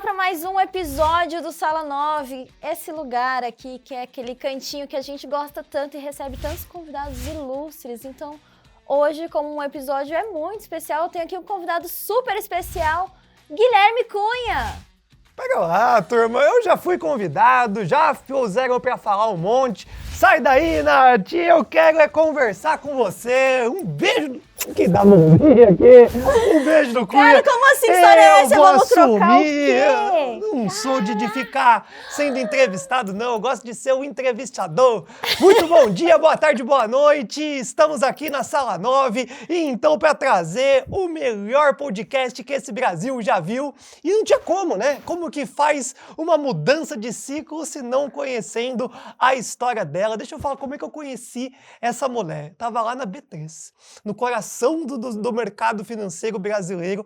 para mais um episódio do Sala 9, esse lugar aqui que é aquele cantinho que a gente gosta tanto e recebe tantos convidados ilustres. Então, hoje, como um episódio é muito especial, eu tenho aqui um convidado super especial, Guilherme Cunha. Pega lá, turma, eu já fui convidado, já puseram pra falar um monte. Sai daí, Nath, eu quero conversar com você. Um beijo que dá mãozinha aqui, um beijo do Cunha. Cara, como assim? Que história é essa? Vamos trocar o quê? Eu não sou de ficar sendo entrevistado, não. Eu gosto de ser o entrevistador. Muito bom dia, boa tarde, boa noite. Estamos aqui na Sala 9 e então para trazer o melhor podcast que esse Brasil já viu. E não tinha como, né? Como que faz uma mudança de ciclo se não conhecendo a história dela? Deixa eu falar como é que eu conheci essa mulher. Tava lá na B3, no coração do mercado financeiro brasileiro,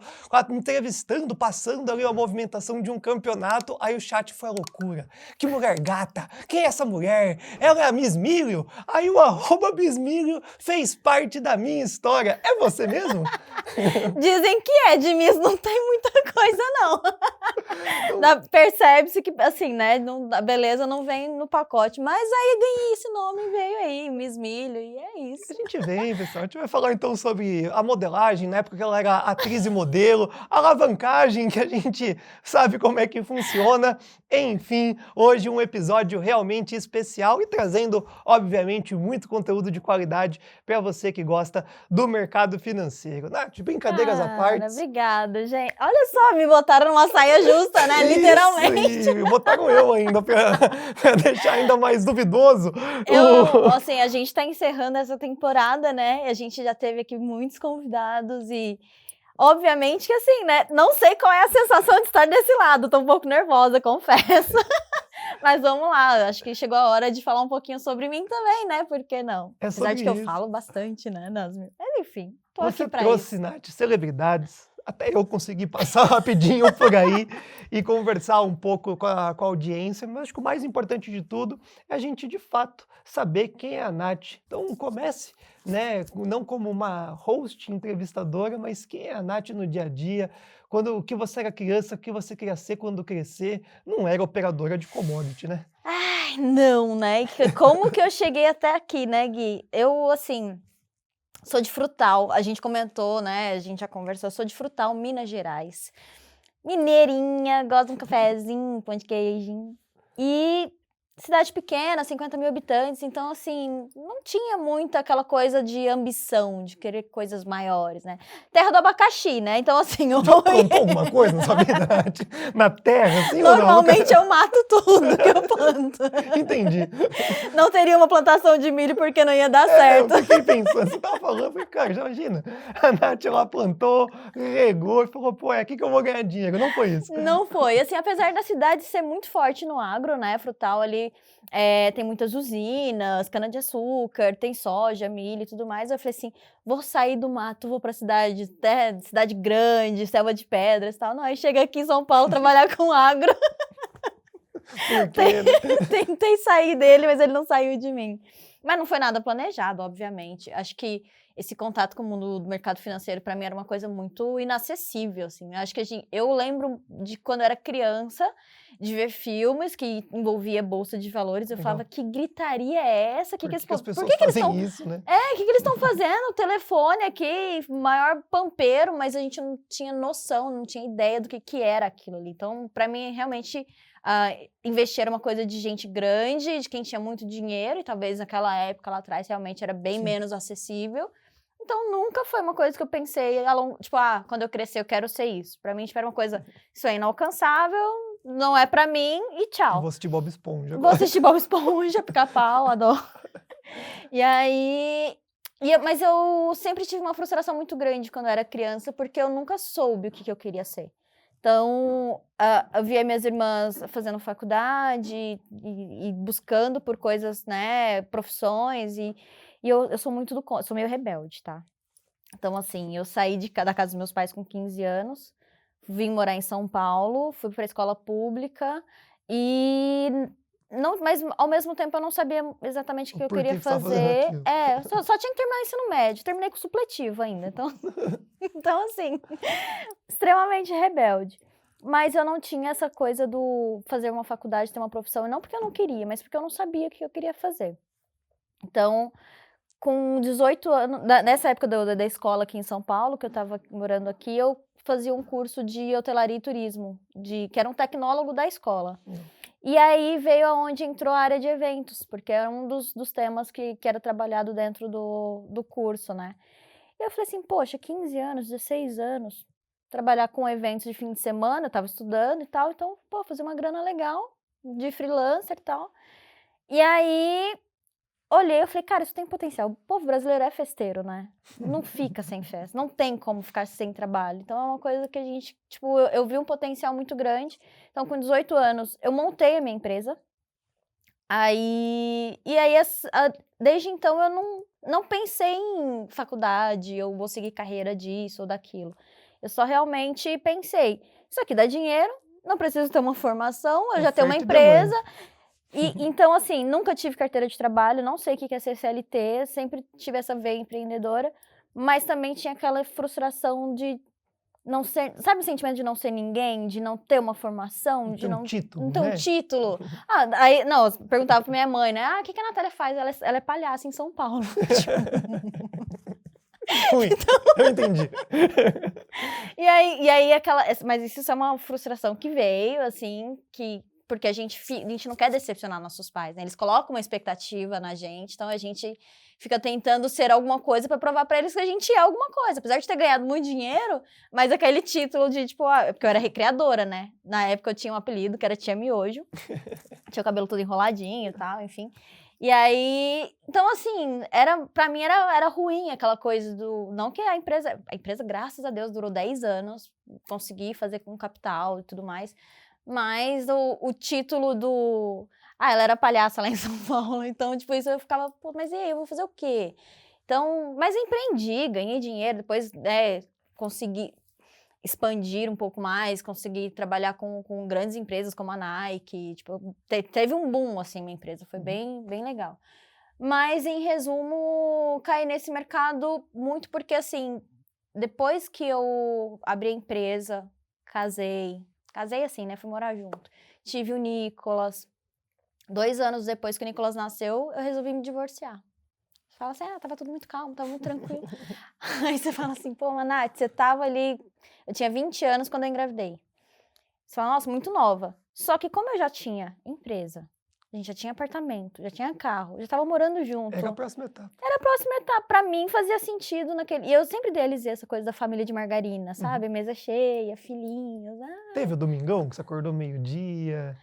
entrevistando, passando ali a movimentação de um campeonato, aí o chat foi a loucura. Que mulher gata! Quem é essa mulher? Ela é a Miss Milho? Aí o @Miss fez parte da minha história. É você mesmo? Dizem que é, de Miss não tem muita coisa, não. Percebe-se que, assim, né, a beleza não vem no pacote, mas aí ganhei esse nome, veio aí, Miss Milho, e é isso. A gente vem, pessoal, a gente vai falar então sobre a modelagem, na época que ela era atriz e modelo, a alavancagem, que a gente sabe como é que funciona. Enfim, hoje um episódio realmente especial e trazendo, obviamente, muito conteúdo de qualidade para você que gosta do mercado financeiro. Nath, brincadeiras à parte. Obrigada, gente. Olha só, me botaram numa saia justa, né? Literalmente. Isso, e botaram eu ainda para deixar ainda mais duvidoso. Assim, a gente tá encerrando essa temporada, né? A gente já teve aqui muitos convidados e, obviamente que assim, né? Não sei qual é a sensação de estar desse lado. Tô um pouco nervosa, confesso. Mas vamos lá, acho que chegou a hora de falar um pouquinho sobre mim também, né? Por que não? Apesar de que eu falo bastante, né, Nasmi? Mas enfim, tô aqui pra isso. Você trouxe, Nath, celebridades. Até eu consegui passar rapidinho por aí e conversar um pouco com a audiência, mas acho que o mais importante de tudo é a gente, de fato, saber quem é a Nath. Então comece, né, não como uma host entrevistadora, mas quem é a Nath no dia a dia, o que você era criança, o que você queria ser quando crescer, não era operadora de commodity, né? Ai, não, né? Como que eu cheguei até aqui, né, Gui? Eu, assim... Sou de Frutal, a gente comentou, né? A gente já conversou, sou de Frutal, Minas Gerais. Mineirinha, gosto de um cafezinho, pão de queijo. E cidade pequena, 50 mil habitantes, então assim, não tinha muito aquela coisa de ambição, de querer coisas maiores, né? Terra do abacaxi, né? Então assim... Já plantou alguma coisa na sua vida, Nath? Na terra, assim Normalmente ou não? eu mato tudo que eu planto. Entendi. Não teria uma plantação de milho porque não ia dar certo. Eu fiquei pensando, você tava falando, eu falei, cara, já imagina, a Nath lá plantou, regou e falou, pô, é aqui que eu vou ganhar dinheiro. Não foi isso. Não foi. Assim, apesar da cidade ser muito forte no agro, né, Frutal ali tem muitas usinas, cana-de-açúcar, tem soja, milho e tudo mais. Eu falei assim, vou sair do mato, vou pra cidade grande, selva de pedras e tal. Não, aí chega aqui em São Paulo trabalhar com agro. Por quê, né? Tentei sair dele, mas ele não saiu de mim. Mas não foi nada planejado, obviamente. Acho que esse contato com o mundo do mercado financeiro, para mim, era uma coisa muito inacessível, assim. Acho que eu lembro de quando eu era criança, de ver filmes que envolvia bolsa de valores. Eu falava, que gritaria é essa? Por que as por pessoas que eles fazem isso, né? o que eles estão fazendo? O telefone aqui, maior pampeiro, mas a gente não tinha noção, não tinha ideia do que era aquilo ali. Então, para mim, realmente... investir era uma coisa de gente grande, de quem tinha muito dinheiro, e talvez naquela época lá atrás realmente era bem menos acessível. Então nunca foi uma coisa que eu pensei, tipo, quando eu crescer eu quero ser isso. Pra mim, tipo, era uma coisa, isso é inalcançável, não é pra mim, e tchau. Vou assistir Bob Esponja. Vou assistir Bob Esponja, pica-pau, adoro. E aí... Mas eu sempre tive uma frustração muito grande quando eu era criança, porque eu nunca soube o que eu queria ser. Então, eu via minhas irmãs fazendo faculdade e buscando por coisas, né, profissões, e eu sou muito sou meio rebelde, tá? Então, assim, eu saí da casa dos meus pais com 15 anos, vim morar em São Paulo, fui para a escola pública e... Não, mas ao mesmo tempo eu não sabia exatamente o que eu queria fazer. Só tinha que terminar o ensino médio, terminei com supletivo ainda, então assim, extremamente rebelde. Mas eu não tinha essa coisa do fazer uma faculdade, ter uma profissão, não porque eu não queria, mas porque eu não sabia o que eu queria fazer. Então, com 18 anos, nessa época da escola aqui em São Paulo, que eu estava morando aqui, eu fazia um curso de hotelaria e turismo, que era um tecnólogo da escola. E aí veio aonde entrou a área de eventos, porque era um dos temas que era trabalhado dentro do curso, né? E eu falei assim, poxa, 15 anos, 16 anos, trabalhar com eventos de fim de semana, eu tava estudando e tal, então, pô, fazer uma grana legal, de freelancer e tal. E aí, olhei, eu falei, cara, isso tem potencial. O povo brasileiro é festeiro, né? Não fica sem festa, não tem como ficar sem trabalho. Então, é uma coisa que a gente, tipo, eu vi um potencial muito grande. Então, com 18 anos, eu montei a minha empresa. Desde então, eu não pensei em faculdade, eu vou seguir carreira disso ou daquilo. Eu só realmente pensei, isso aqui dá dinheiro, não preciso ter uma formação, eu já tenho uma Oferta e demanda. empresa. Então, assim, nunca tive carteira de trabalho, não sei o que é ser CLT, sempre tive essa veia empreendedora, mas também tinha aquela frustração de não ser, sabe o sentimento de não ser ninguém, de não ter uma formação, Não de tem um não título, ter um né? título. Aí, não, eu perguntava pra minha mãe, né? O que a Natália faz? Ela é palhaça em São Paulo. Ruim, eu entendi. E aí mas isso é uma frustração que veio, assim, porque a gente não quer decepcionar nossos pais, né? Eles colocam uma expectativa na gente, então a gente fica tentando ser alguma coisa pra provar pra eles que a gente é alguma coisa. Apesar de ter ganhado muito dinheiro, mas aquele título de, tipo, porque eu era recreadora, né? Na época eu tinha um apelido que era Tia Miojo. Tinha o cabelo todo enroladinho e tal, enfim. E aí, então assim, pra mim era ruim aquela coisa não que a empresa, graças a Deus, durou 10 anos, consegui fazer com capital e tudo mais, mas o título ela era palhaça lá em São Paulo, então, tipo, isso eu ficava, pô, mas e aí, eu vou fazer o quê? Então, mas empreendi, ganhei dinheiro, depois, consegui expandir um pouco mais, conseguir trabalhar com grandes empresas como a Nike, tipo, teve um boom, assim, minha empresa, foi bem, bem legal. Mas, em resumo, caí nesse mercado muito porque, assim, depois que eu abri a empresa, casei assim, né, fui morar junto, tive o Nicolas, 2 anos depois que o Nicolas nasceu, eu resolvi me divorciar. Você fala assim, tava tudo muito calmo, tava muito tranquilo. Aí você fala assim, pô, Nath, você tava ali... Eu tinha 20 anos quando eu engravidei. Você fala, nossa, muito nova. Só que como eu já tinha empresa, a gente já tinha apartamento, já tinha carro, já tava morando junto. Era a próxima etapa. Era a próxima etapa. Pra mim, fazia sentido naquele... E eu sempre idealizei essa coisa da família de margarina, sabe? Mesa cheia, filhinhos. Teve o domingão que você acordou meio-dia?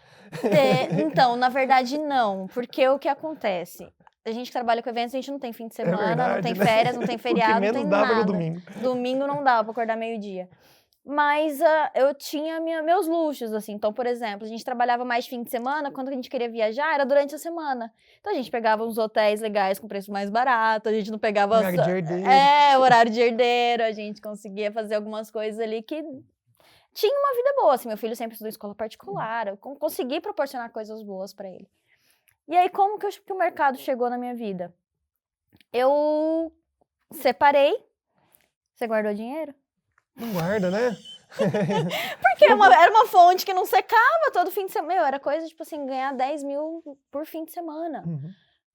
Então, na verdade, não. Porque o que acontece? A gente que trabalha com eventos, a gente não tem fim de semana, verdade, não tem né? férias, não tem feriado, não tem O que menos dava nada. era o domingo. Domingo não dava pra acordar meio-dia. Mas eu tinha meus luxos, assim. Então, por exemplo, a gente trabalhava mais fim de semana, quando a gente queria viajar, era durante a semana. Então, a gente pegava uns hotéis legais com preço mais barato, a gente não pegava... Horário de herdeiro. Horário de herdeiro, a gente conseguia fazer algumas coisas ali que... Tinha uma vida boa, assim, meu filho sempre estudou em escola particular, eu consegui proporcionar coisas boas pra ele. E aí, como que o mercado chegou na minha vida? Eu separei. Você guardou dinheiro? Não guarda, né? Porque era uma fonte que não secava todo fim de semana. Era coisa, tipo assim, ganhar 10 mil por fim de semana.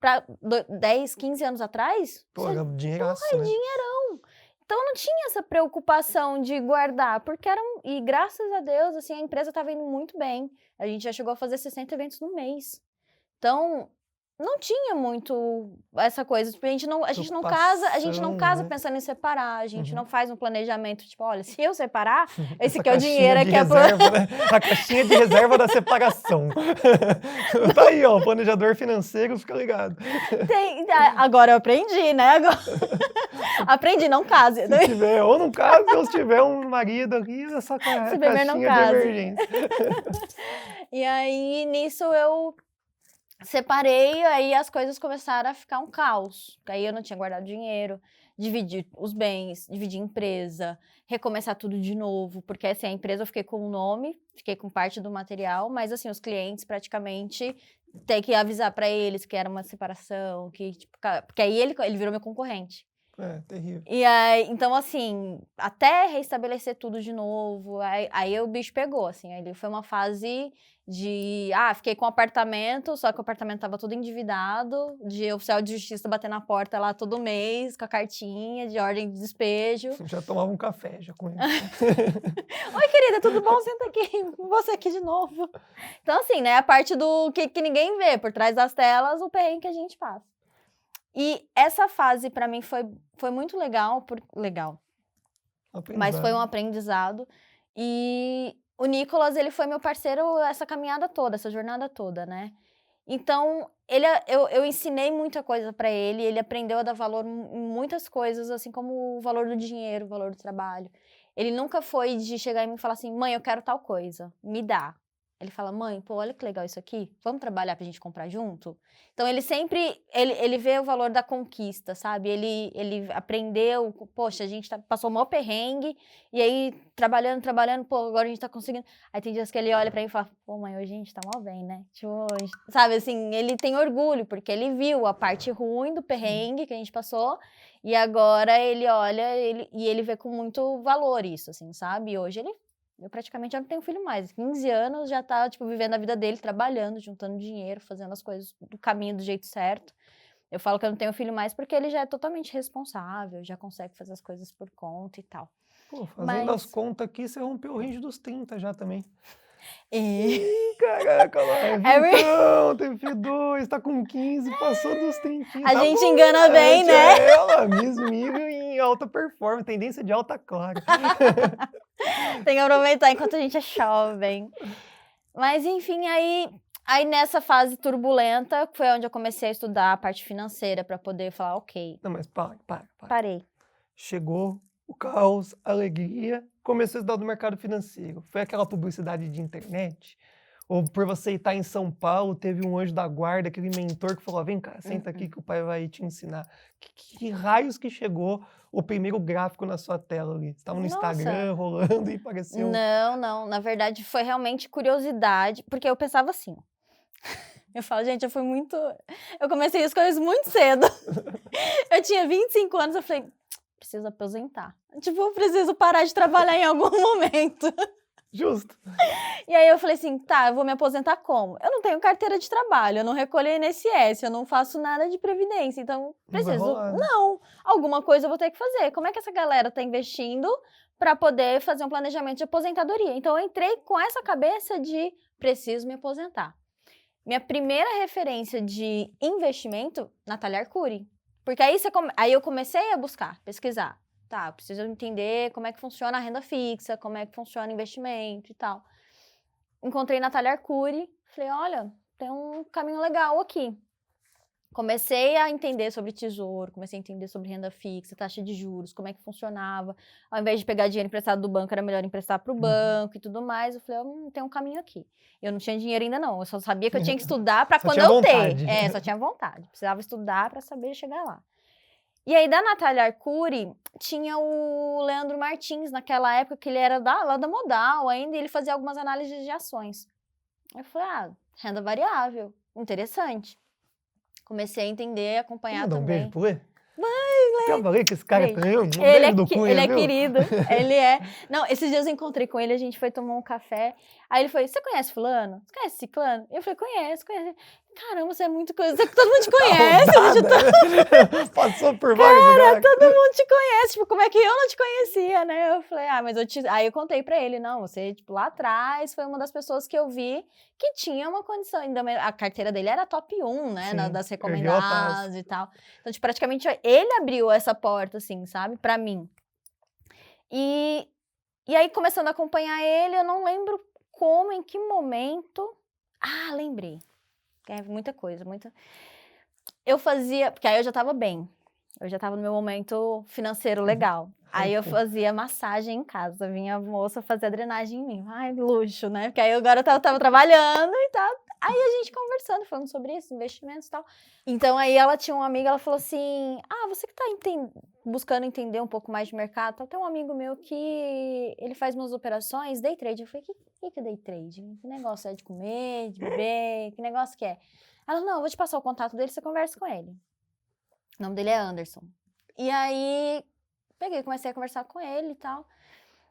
Pra 10, 15 anos atrás? Pô, era dinheiraço, né? Dinheirão. Então, não tinha essa preocupação de guardar, porque e graças a Deus, assim, a empresa estava indo muito bem. A gente já chegou a fazer 60 eventos no mês. Então, não tinha muito essa coisa. Tipo, a gente não casa né? pensando em separar. A gente não faz um planejamento, tipo, olha, se eu separar, esse aqui é o caixinha dinheiro de aqui reserva, né? A caixinha de reserva da separação. Tá aí, ó, o planejador financeiro, fica ligado. Agora eu aprendi, né? Aprendi, não case. Se tiver, ou não casa, ou se tiver um marido aqui, essa Se beber, não caixinha de case. emergência. E aí, nisso, eu separei, aí as coisas começaram a ficar um caos. Aí eu não tinha guardado dinheiro, dividir os bens, dividir empresa, recomeçar tudo de novo, porque assim, a empresa eu fiquei com o nome, fiquei com parte do material, mas assim, os clientes praticamente tem que avisar pra eles que era uma separação, que tipo, porque aí ele virou meu concorrente. É, terrível. E aí, então, assim, até restabelecer tudo de novo, aí o bicho pegou, assim. Aí foi uma fase de, fiquei com um apartamento, só que o apartamento tava todo endividado, de oficial de justiça bater na porta lá todo mês, com a cartinha de ordem de despejo. Já tomava um café, já com ele. Oi, querida, tudo bom? Senta aqui, você aqui de novo. Então, assim, né, a parte do que ninguém vê, por trás das telas, o perrengue que a gente passa. E essa fase, pra mim, foi muito legal, mas foi um aprendizado. E o Nicolas, ele foi meu parceiro essa caminhada toda, essa jornada toda, né? Então, eu ensinei muita coisa pra ele, ele aprendeu a dar valor em muitas coisas, assim como o valor do dinheiro, o valor do trabalho. Ele nunca foi de chegar em mim e falar assim, mãe, eu quero tal coisa, me dá. Ele fala, mãe, pô, olha que legal isso aqui, vamos trabalhar pra gente comprar junto? Então, ele sempre, ele vê o valor da conquista, sabe? Ele aprendeu, poxa, a gente passou o maior perrengue, e aí, trabalhando, pô, agora a gente tá conseguindo. Aí tem dias que ele olha pra mim e fala, pô, mãe, hoje a gente tá mal bem, né? Tipo, sabe, assim, ele tem orgulho, porque ele viu a parte ruim do perrengue que a gente passou, e agora ele olha e ele vê com muito valor isso, assim, sabe? E hoje eu praticamente já não tenho filho mais. 15 anos já tá, tipo, vivendo a vida dele, trabalhando, juntando dinheiro, fazendo as coisas do caminho do jeito certo. Eu falo que eu não tenho filho mais porque ele já é totalmente responsável, já consegue fazer as coisas por conta e tal. Pô, fazendo as contas aqui, você rompeu o range dos 30 já também. E... Ih, caraca, Live. Então, tem filho 2, tá com 15, passou dos 30. A tá gente bom, engana bem, né? Ela, mesmo nível em alta performance, tendência de alta clara. Tem que aproveitar enquanto a gente é jovem. Mas, enfim, aí nessa fase turbulenta, foi onde eu comecei a estudar a parte financeira para poder falar, ok. Não, mas para. Parei. Chegou o caos, a alegria, começou a estudar do mercado financeiro. Foi aquela publicidade de internet? Ou por você estar em São Paulo, teve um anjo da guarda, aquele mentor que falou, vem cá, senta aqui que o pai vai te ensinar. Que raios que chegou o primeiro gráfico na sua tela ali? Você estava no Instagram rolando e apareceu... Não. Na verdade, foi realmente curiosidade, porque eu pensava assim. Eu falo, gente, eu comecei as coisas muito cedo. Eu tinha 25 anos, eu falei, preciso aposentar. Tipo, eu preciso parar de trabalhar em algum momento. Justo. E aí eu falei assim, tá, eu vou me aposentar como? Eu não tenho carteira de trabalho, eu não recolho INSS, eu não faço nada de previdência, então preciso... Não, alguma coisa eu vou ter que fazer. Como é que essa galera tá investindo para poder fazer um planejamento de aposentadoria? Então eu entrei com essa cabeça de preciso me aposentar. Minha primeira referência de investimento, Natália Arcuri. Porque aí eu comecei a buscar, pesquisar. Tá, eu preciso entender como é que funciona a renda fixa, como é que funciona o investimento e tal. Encontrei Natália Arcuri, falei, olha, tem um caminho legal aqui. Comecei a entender sobre tesouro, comecei a entender sobre renda fixa, taxa de juros, como é que funcionava. Ao invés de pegar dinheiro emprestado do banco, era melhor emprestar para o banco e tudo mais. Eu falei, tem um caminho aqui. Eu não tinha dinheiro ainda não, eu só sabia que eu tinha que estudar para quando eu ter. Só tinha vontade. Precisava estudar para saber chegar lá. E aí, da Natália Arcuri, tinha o Leandro Martins, naquela época, que ele era lá da Modal ainda, e ele fazia algumas análises de ações. Eu falei, renda variável, interessante. Comecei a entender, acompanhar também. Um beijo pro Lê? Vai, Eu falei que esse cara é traiano? Ele é querido, ele é... Não, esses dias eu encontrei com ele, a gente foi tomar um café, aí ele foi, você conhece fulano? Você conhece ciclano? Eu falei, conheço. Caramba, você é muito coisa, todo mundo te conhece. Passou por vários lugares. Todo mundo te conhece, tipo, como é que eu não te conhecia, né? Eu falei, mas aí eu contei pra ele, não, você, tipo, lá atrás foi uma das pessoas que eu vi que tinha uma condição, ainda a carteira dele era top 1, né, das recomendadas e tal. Então, tipo, praticamente ele abriu essa porta, assim, sabe, pra mim. E aí, começando a acompanhar ele, eu não lembro como, em que momento... lembrei. É muita coisa, Eu fazia... Porque aí eu já tava bem. Eu já tava no meu momento financeiro legal. Aí eu fazia massagem em casa. Vinha a moça fazer a drenagem em mim. Luxo, né? Porque aí agora eu tava trabalhando e tal. Aí a gente conversando, falando sobre isso, investimentos e tal. Então aí ela tinha uma amiga, ela falou assim, você que tá buscando entender um pouco mais de mercado, tem um amigo meu que ele faz umas operações, day trade. Eu falei, que é day trade? Que negócio é de comer, de beber? Que negócio que é? Ela, não, eu vou te passar o contato dele, você conversa com ele. O nome dele é Anderson. E aí, comecei a conversar com ele e tal.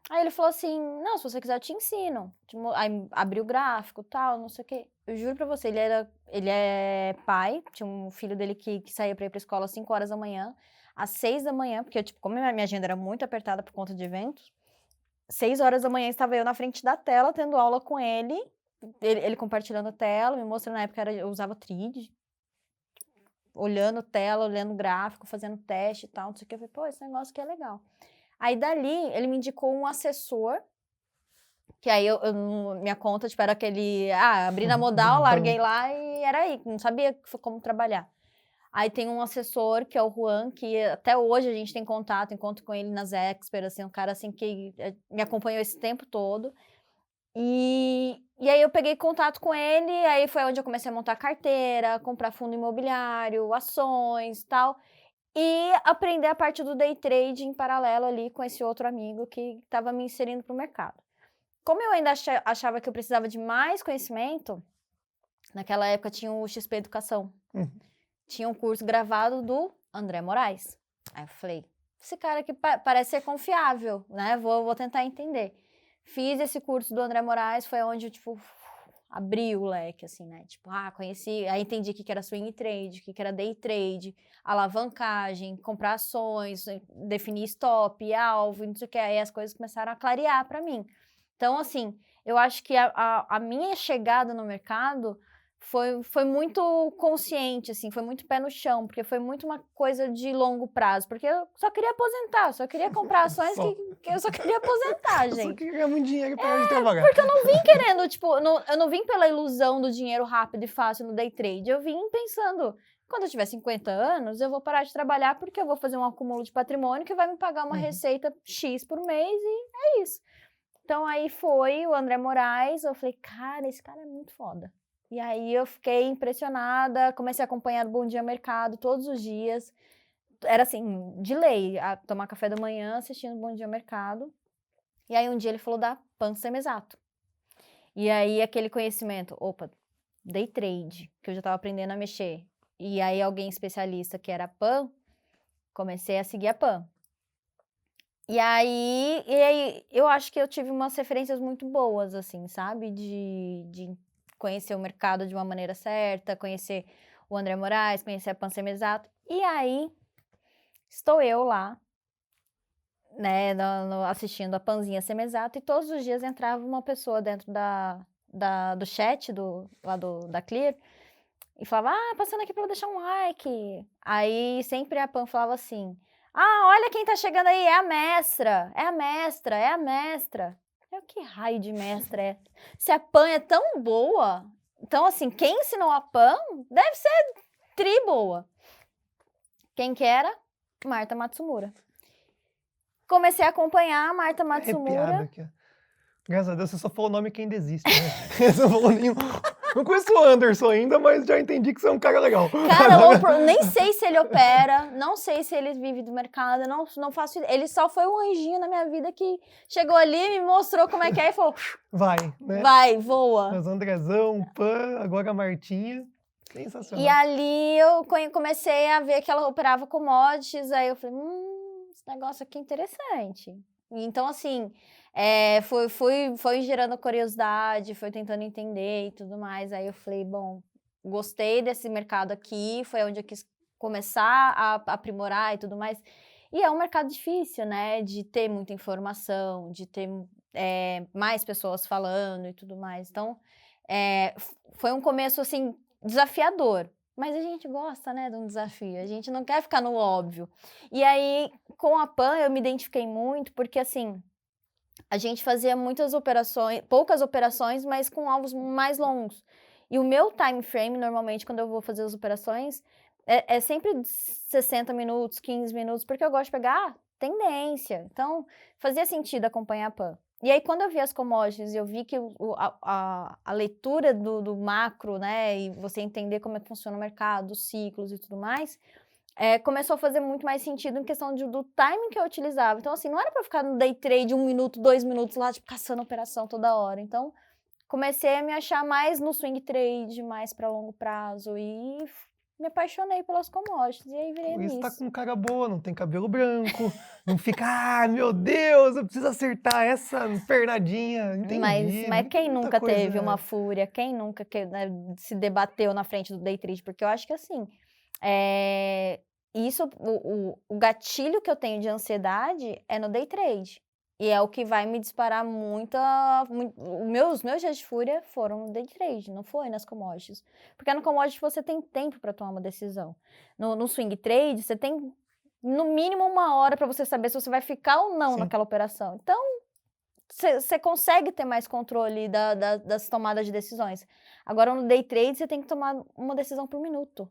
Aí ele falou assim, não, se você quiser eu te ensino. Aí abriu o gráfico e tal, não sei o quê. Eu juro pra você, ele é pai, tinha um filho dele que saía pra ir pra escola às 5 horas da manhã. Às 6 da manhã, porque, tipo, como a minha agenda era muito apertada por conta de eventos, 6 horas da manhã estava eu na frente da tela, tendo aula com ele compartilhando a tela, me mostrando, na época eu usava Trid, olhando tela, olhando gráfico, fazendo teste e tal, não sei o que. Eu falei, pô, esse negócio aqui é legal. Aí dali, ele me indicou um assessor, que aí minha conta, tipo, era aquele, abri na Modal, larguei lá e era aí, não sabia como trabalhar. Aí tem um assessor, que é o Juan, que até hoje a gente tem contato, encontro com ele nas Expert, assim, um cara assim que me acompanhou esse tempo todo. E aí eu peguei contato com ele, aí foi onde eu comecei a montar carteira, comprar fundo imobiliário, ações e tal. E aprender a parte do day trade em paralelo ali com esse outro amigo que estava me inserindo para o mercado. Como eu ainda achava que eu precisava de mais conhecimento, naquela época tinha o XP Educação. Tinha um curso gravado do André Moraes. Aí eu falei, esse cara aqui parece ser confiável, né? Vou tentar entender. Fiz esse curso do André Moraes, foi onde eu, tipo, abri o leque, assim, né? Tipo, conheci, aí entendi o que era swing trade, o que era day trade, alavancagem, comprar ações, definir stop, alvo, não sei o que. Aí as coisas começaram a clarear para mim. Então, assim, eu acho que a minha chegada no mercado foi muito consciente, assim, foi muito pé no chão, porque foi muito uma coisa de longo prazo, porque eu só queria aposentar, só queria comprar ações que eu só queria aposentar, gente. Eu só queria ganhar muito dinheiro e parar de trabalhar. Porque eu não vim querendo, tipo, eu não vim pela ilusão do dinheiro rápido e fácil no day trade, eu vim pensando, quando eu tiver 50 anos, eu vou parar de trabalhar porque eu vou fazer um acúmulo de patrimônio que vai me pagar uma receita X por mês e é isso. Então aí foi o André Moraes, eu falei, cara, esse cara é muito foda. E aí eu fiquei impressionada, comecei a acompanhar o Bom Dia Mercado todos os dias. Era assim, de lei, a tomar café da manhã assistindo o Bom Dia Mercado. E aí um dia ele falou da PAN Semiexato. E aí aquele conhecimento, day trade, que eu já estava aprendendo a mexer. E aí alguém especialista que era a PAN, comecei a seguir a PAN. E aí eu acho que eu tive umas referências muito boas, assim, sabe? De conhecer o mercado de uma maneira certa, conhecer o André Moraes, conhecer a PAN Semiexato. E aí, estou eu lá, né, assistindo a Panzinha Semiexato, e todos os dias entrava uma pessoa dentro do chat da Clear e falava, passando aqui para deixar um like. Aí sempre a Pan falava assim, olha quem tá chegando aí, é a mestra, é a mestra, é a mestra. Que raio de mestra é? Se a Pan é tão boa, então assim, quem ensinou a Pan deve ser tri boa. Quem que era? Marta Matsumura. Comecei a acompanhar a Marta Matsumura. Aqui, ó. Graças a Deus, você só falou o nome que ainda existe, né? Você não falou nenhum. Não conheço o Anderson ainda, mas já entendi que você é um cara legal. Cara, nem sei se ele opera, não sei se ele vive do mercado, não faço ideia. Ele só foi um anjinho na minha vida que chegou ali, me mostrou como é que é e falou... Vai, né? Vai, voa. Mas Andrezão, Pan, agora a Martinha. Sensacional. E ali eu comecei a ver que ela operava commodities, aí eu falei, esse negócio aqui é interessante. Então, assim, foi gerando curiosidade, foi tentando entender e tudo mais. Aí eu falei, bom, gostei desse mercado aqui, foi onde eu quis começar a aprimorar e tudo mais. E é um mercado difícil, né, de ter muita informação, de ter mais pessoas falando e tudo mais. Então, foi um começo, assim, desafiador. Mas a gente gosta, né, de um desafio. A gente não quer ficar no óbvio. E aí, com a PAN, eu me identifiquei muito, porque, assim, a gente fazia poucas operações, mas com alvos mais longos. E o meu time frame, normalmente, quando eu vou fazer as operações, é sempre 60 minutos, 15 minutos, porque eu gosto de pegar tendência. Então, fazia sentido acompanhar a PAN. E aí, quando eu vi as commodities, eu vi que a leitura do macro, né, e você entender como é que funciona o mercado, os ciclos e tudo mais, começou a fazer muito mais sentido em questão do timing que eu utilizava. Então, assim, não era para ficar no day trade 1 minuto, 2 minutos lá, tipo, caçando operação toda hora. Então, comecei a me achar mais no swing trade, mais para longo prazo, e me apaixonei pelas commodities, e aí virei Por isso tá nisso. com cara boa, não tem cabelo branco, não fica, meu Deus, eu preciso acertar essa pernadinha. Mas Entendi, quem muita nunca teve uma coisa. fúria? Quem nunca né, se debateu na frente do day trade? Porque eu acho que assim, isso, o gatilho que eu tenho de ansiedade é no day trade. E é o que vai me disparar os meus dias de fúria foram no day trade, não foi nas commodities. Porque no commodities você tem tempo para tomar uma decisão. No swing trade, você tem no mínimo 1 hora para você saber se você vai ficar ou não Sim. naquela operação. Então, você consegue ter mais controle das tomadas de decisões. Agora, no day trade, você tem que tomar uma decisão por minuto.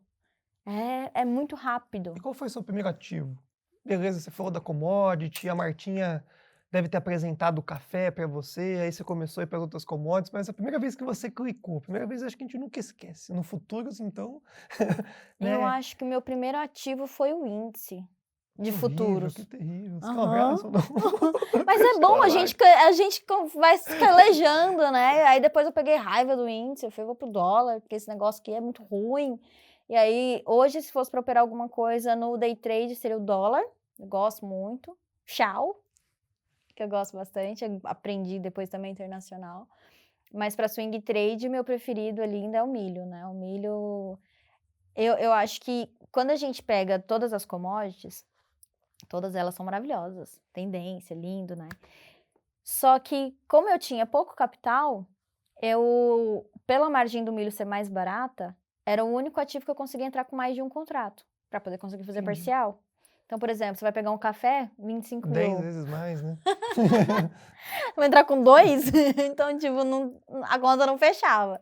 É muito rápido. E qual foi o seu primeiro ativo? Beleza, você falou da commodity, a Martinha deve ter apresentado o café para você, aí você começou a ir para outras commodities, mas a primeira vez que você clicou, a primeira vez acho que a gente nunca esquece. No Futuros, então, Eu né? acho que o meu primeiro ativo foi o índice de Que futuros. terrível. Você quer um Aham. abraço ou não? Mas é bom, a gente vai se calejando, né? Aí depois eu peguei raiva do índice, eu falei, vou pro dólar, porque esse negócio aqui é muito ruim. E aí, hoje, se fosse para operar alguma coisa no day trade, seria o dólar. Eu gosto muito. Tchau, que eu gosto bastante. Eu aprendi depois também internacional. Mas para swing trade, meu preferido ali ainda é o milho, né? O milho... Eu acho que quando a gente pega todas as commodities, todas elas são maravilhosas. Tendência, lindo, né? Só que, como eu tinha pouco capital, pela margem do milho ser mais barata, era o único ativo que eu conseguia entrar com mais de um contrato, para poder conseguir fazer Entendi. parcial. Então, por exemplo, você vai pegar um café, 25 10 mil. vezes mais, né? Vou entrar com 2? Então, tipo, a conta não fechava.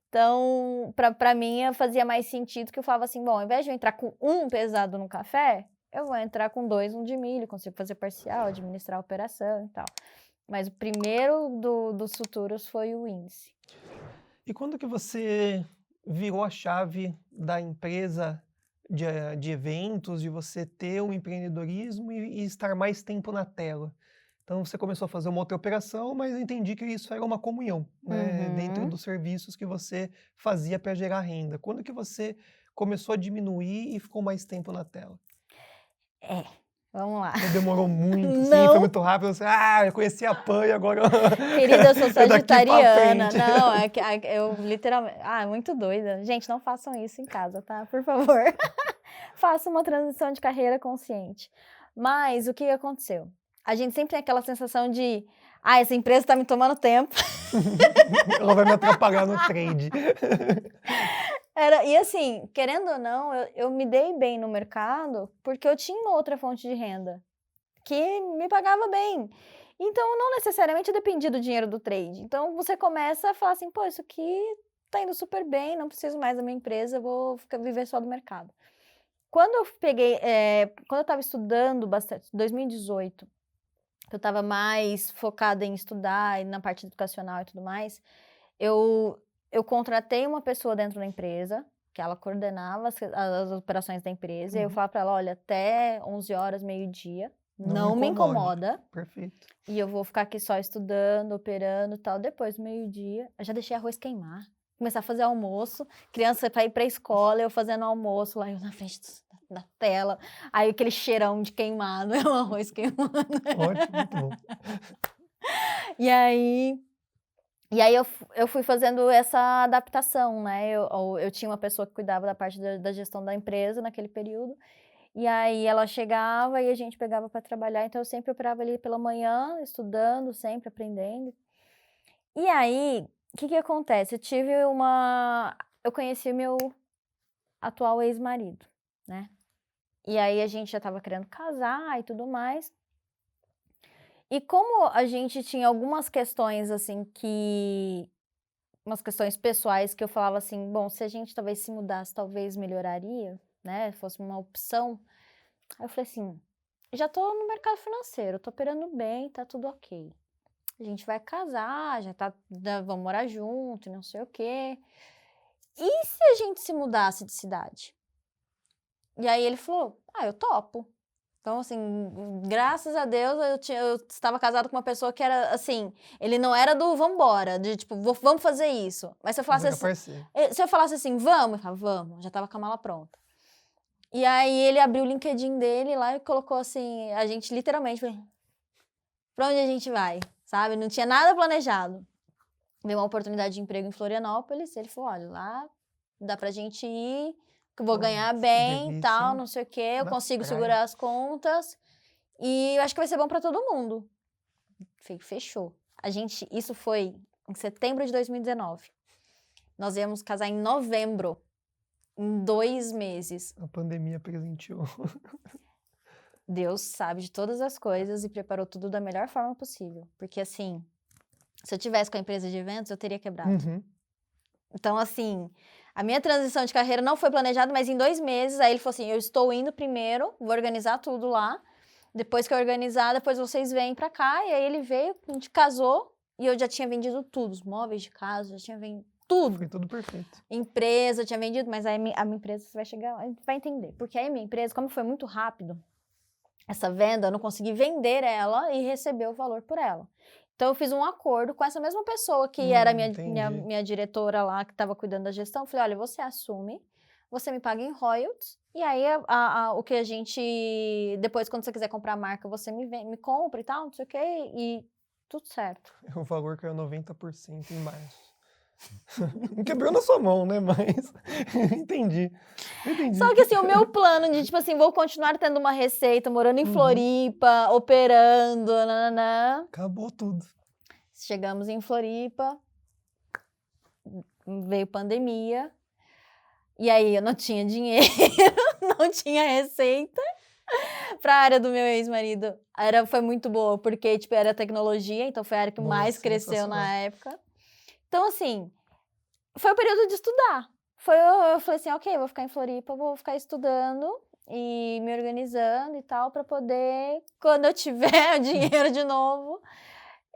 Então, pra mim, fazia mais sentido que eu falava assim, bom, ao invés de eu entrar com um pesado no café, eu vou entrar com 2, um de milho, consigo fazer parcial, administrar a operação e tal. Mas o primeiro dos futuros foi o índice. E quando que você virou a chave da empresa de eventos, de você ter um empreendedorismo e estar mais tempo na tela? Então você começou a fazer uma outra operação, mas eu entendi que isso era uma comunhão, né, dentro Uhum. dos serviços que você fazia para gerar renda. Quando que você começou a diminuir e ficou mais tempo na tela? Vamos lá. Ou demorou muito, assim, foi Não, muito rápido, você, eu conheci a PAN e agora querida, eu sou é daqui pra sagitariana. frente. Não, é que eu literalmente. É muito doida. Gente, não façam isso em casa, tá? Por favor. Faça uma transição de carreira consciente. Mas o que aconteceu? A gente sempre tem aquela sensação de, essa empresa tá me tomando tempo. Ela vai me atrapalhar no trade. E assim, querendo ou não, eu me dei bem no mercado porque eu tinha uma outra fonte de renda que me pagava bem. Então, não necessariamente eu dependia do dinheiro do trade. Então, você começa a falar assim, pô, isso aqui tá indo super bem, não preciso mais da minha empresa, vou viver só do mercado. Quando eu quando eu estava estudando bastante, 2018, que eu estava mais focada em estudar e na parte educacional e tudo mais, eu contratei uma pessoa dentro da empresa, que ela coordenava as operações da empresa, e eu Uhum. falava para ela, olha, até 11 horas, meio-dia, Não não me incomode. incomoda, Perfeito. e eu vou ficar aqui só estudando, operando e tal. Depois do meio-dia, eu já deixei arroz queimar, começar a fazer almoço, criança para ir para a escola, eu fazendo almoço lá, eu na frente da tela, aí aquele cheirão de queimado, é o arroz queimando. Ótimo, muito bom. E aí eu fui fazendo essa adaptação, né? Eu tinha uma pessoa que cuidava da parte da gestão da empresa naquele período. E aí ela chegava e a gente pegava para trabalhar. Então eu sempre operava ali pela manhã, estudando, sempre aprendendo. E aí, o que acontece? Eu conheci meu atual ex-marido, né? E aí a gente já estava querendo casar e tudo mais. E como a gente tinha algumas questões assim umas questões pessoais que eu falava assim, bom, se a gente talvez se mudasse, talvez melhoraria, né? Fosse uma opção. Aí eu falei assim, já tô no mercado financeiro, tô operando bem, tá tudo ok. A gente vai casar, vamos morar junto, não sei o quê. E se a gente se mudasse de cidade? E aí ele falou, eu topo. Então, assim, graças a Deus, eu estava casada com uma pessoa que era, assim, ele não era do vambora, de tipo, vamos fazer isso. Mas se eu falasse assim, vamos, eu falava, vamos, já tava com a mala pronta. E aí ele abriu o LinkedIn dele lá e colocou assim, a gente literalmente, pra onde a gente vai, sabe? Não tinha nada planejado. Veio uma oportunidade de emprego em Florianópolis, ele falou, olha, lá dá pra gente ir, que eu vou ganhar bem, tal, não sei o quê, eu consigo segurar as contas e eu acho que vai ser bom pra todo mundo. Fechou. Isso foi em setembro de 2019. Nós íamos casar em novembro, em 2 meses. A pandemia presenteou. Deus sabe de todas as coisas e preparou tudo da melhor forma possível. Porque, assim, se eu tivesse com a empresa de eventos, eu teria quebrado. Então, assim, a minha transição de carreira não foi planejada, mas em 2 meses, aí ele falou assim, eu estou indo primeiro, vou organizar tudo lá. Depois que eu organizar, depois vocês vêm pra cá. E aí ele veio, a gente casou e eu já tinha vendido tudo. Os móveis de casa, já tinha vendido tudo. Foi tudo perfeito. Empresa, eu tinha vendido, mas aí a minha empresa, você vai chegar, vai entender. Porque aí a minha empresa, como foi muito rápido, essa venda, eu não consegui vender ela e receber o valor por ela. Então, eu fiz um acordo com essa mesma pessoa que era minha diretora lá, que estava cuidando da gestão. Eu falei, olha, você assume, você me paga em royalties, e aí o que a gente... Depois, quando você quiser comprar a marca, você me compra e tal, não sei o quê, e tudo certo. O valor caiu 90% em março. Quebrou na sua mão, né? Mas entendi. Só que assim, o meu plano de, tipo assim, vou continuar tendo uma receita, morando em Floripa, operando, nananã. Acabou tudo. Chegamos em Floripa, veio pandemia, e aí eu não tinha dinheiro, não tinha receita. Pra área do meu ex-marido, foi muito boa, porque, tipo, era tecnologia, então foi a área que mais cresceu na época. Então, assim, foi o período de estudar. Eu falei assim, ok, vou ficar em Floripa, vou ficar estudando e me organizando e tal, pra poder, quando eu tiver o dinheiro de novo,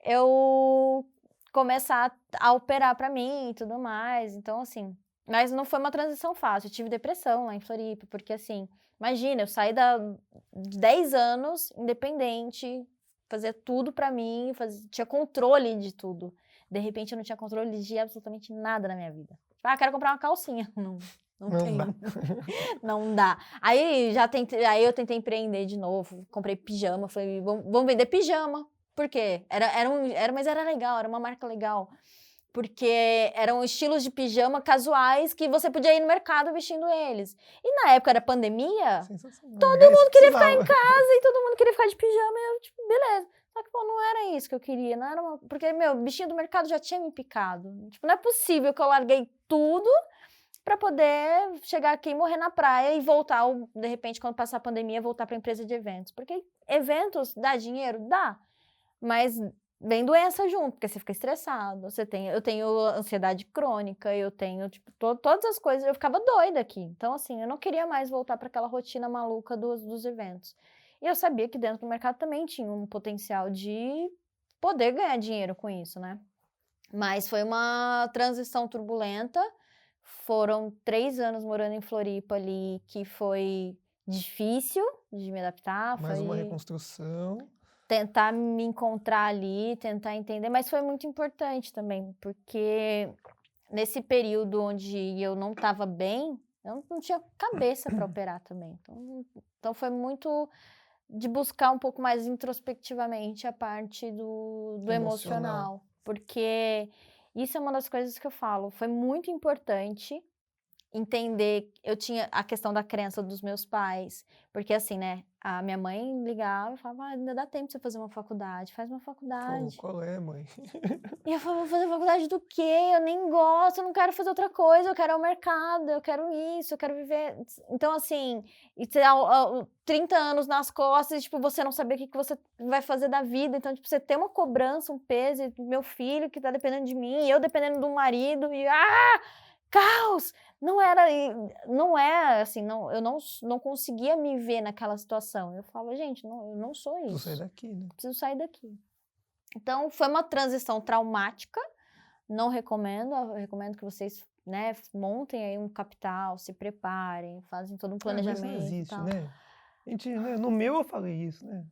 eu começar a operar pra mim e tudo mais. Então, assim, mas não foi uma transição fácil. Eu tive depressão lá em Floripa, porque, assim, imagina, eu saí de 10 anos, independente, fazia tudo pra mim, tinha controle de tudo. De repente, eu não tinha controle de absolutamente nada na minha vida. Quero comprar uma calcinha. Não tem. Não dá. Aí eu tentei empreender de novo. Comprei pijama. Falei, vamos vender pijama. Por quê? Mas era legal, era uma marca legal. Porque eram estilos de pijama casuais que você podia ir no mercado vestindo eles. E na época da pandemia, todo mundo queria ficar em casa e todo mundo queria ficar de pijama. E eu, tipo, beleza. Só que, pô, não era isso que eu queria. Não era porque, meu, bichinho do mercado já tinha me picado. Tipo, não é possível que eu larguei tudo pra poder chegar aqui e morrer na praia e voltar, ou, de repente, quando passar a pandemia, voltar pra empresa de eventos. Porque eventos dá dinheiro? Dá. Mas vem doença junto, porque você fica estressado. Eu tenho ansiedade crônica, eu tenho, tipo, todas as coisas. Eu ficava doida aqui. Então, assim, eu não queria mais voltar para aquela rotina maluca dos eventos. E eu sabia que dentro do mercado também tinha um potencial de poder ganhar dinheiro com isso, né? Mas foi uma transição turbulenta. Foram 3 anos morando em Floripa ali, que foi difícil de me adaptar. Mais uma reconstrução. Tentar me encontrar ali, tentar entender, mas foi muito importante também, porque nesse período onde eu não estava bem, eu não tinha cabeça para operar também. Então foi muito de buscar um pouco mais introspectivamente a parte do emocional, porque isso é uma das coisas que eu falo, foi muito importante entender, eu tinha a questão da crença dos meus pais, porque assim, né, a minha mãe ligava e falava, ainda dá tempo de você fazer uma faculdade, faz uma faculdade. Pô, qual é, mãe? E eu falava, vou fazer faculdade do quê? Eu nem gosto, eu não quero fazer outra coisa, eu quero ir ao mercado, eu quero isso, eu quero viver. Então, assim, e ter 30 anos nas costas, e, tipo, você não saber o que você vai fazer da vida, então, tipo, você ter uma cobrança, um peso, e meu filho que tá dependendo de mim, eu dependendo do marido, e caos! Não é assim, eu não conseguia me ver naquela situação. Eu falava, gente, eu não sou isso. Preciso sair daqui, né? Preciso sair daqui. Então, foi uma transição traumática, não recomendo, eu recomendo que vocês, né, montem aí um capital, se preparem, fazem todo um planejamento. Mas não existe, e tal. né? Gente, né, no meu eu falei isso, né?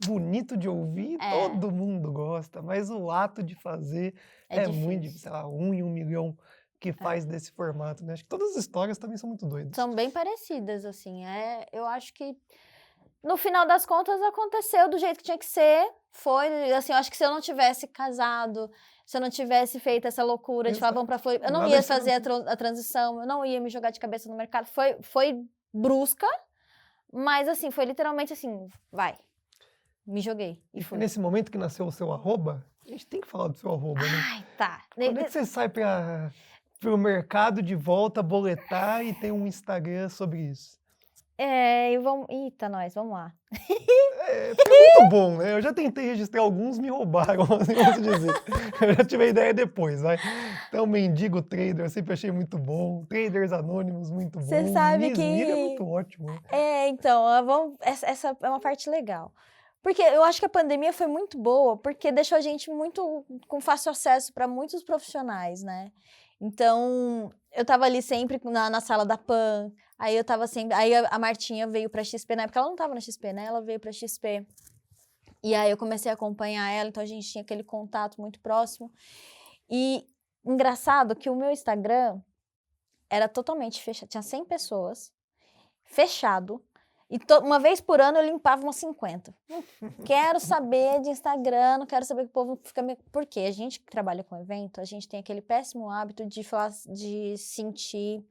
Bonito de ouvir, É, todo mundo gosta, mas o ato de fazer é é muito difícil, difícil. sei lá, 1 em 1.000.000 que É. faz desse formato, né? Acho que todas as histórias também são muito doidas. São bem parecidas, assim. Eu acho que, no final das contas, aconteceu do jeito que tinha que ser. Foi, assim, eu acho que se eu não tivesse casado, se eu não tivesse feito essa loucura de falar, vamos pra Exato. Floripa, eu não Nada ia que você não fazer tem. a transição, eu não ia me jogar de cabeça no mercado. Foi brusca, mas, assim, foi literalmente assim, vai, me joguei e E foi fui. nesse momento que nasceu o seu arroba? A gente tem que falar do seu arroba, né? Ai, tá. Quando é que você sai para o mercado de volta, boletar e tem um Instagram sobre isso? E vamos... Eita, nós, vamos lá. É, porque é muito bom, né? Eu já tentei registrar alguns, me roubaram, assim, vamos dizer. Eu já tive a ideia depois, vai. Então, Mendigo Trader, eu sempre achei muito bom. Traders Anônimos, muito Você bom. sabe Mismir é que... muito ótimo, né? Então, essa é uma parte legal. Porque eu acho que a pandemia foi muito boa, porque deixou a gente muito com fácil acesso para muitos profissionais, né? Então, eu tava ali sempre na sala da PAN, aí eu tava sempre. Aí a Martinha veio pra XP, na época ela não tava na XP, né? Ela veio pra XP. E aí eu comecei a acompanhar ela, então a gente tinha aquele contato muito próximo. E engraçado que o meu Instagram era totalmente fechado, tinha 100 pessoas, fechado. E uma vez por ano eu limpava umas 50. Não quero saber de Instagram, não quero saber que o povo fica... Porque a gente que trabalha com evento, a gente tem aquele péssimo hábito de falar, de sentir...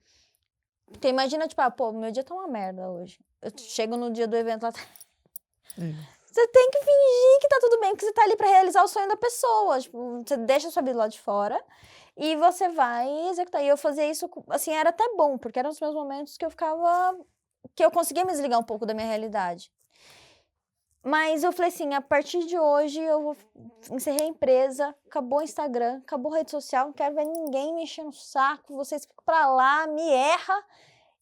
Porque imagina, tipo, pô, meu dia tá uma merda hoje. Eu chego no dia do evento lá... Isso. Você tem que fingir que tá tudo bem, porque você tá ali pra realizar o sonho da pessoa. Tipo, você deixa a sua vida lá de fora e você vai executar. E eu fazia isso, assim, era até bom, porque eram os meus momentos que eu ficava... que eu conseguia me desligar um pouco da minha realidade. Mas eu falei assim, a partir de hoje encerrei a empresa, acabou o Instagram, acabou a rede social, não quero ver ninguém me enchendo o saco, vocês ficam pra lá, me erra,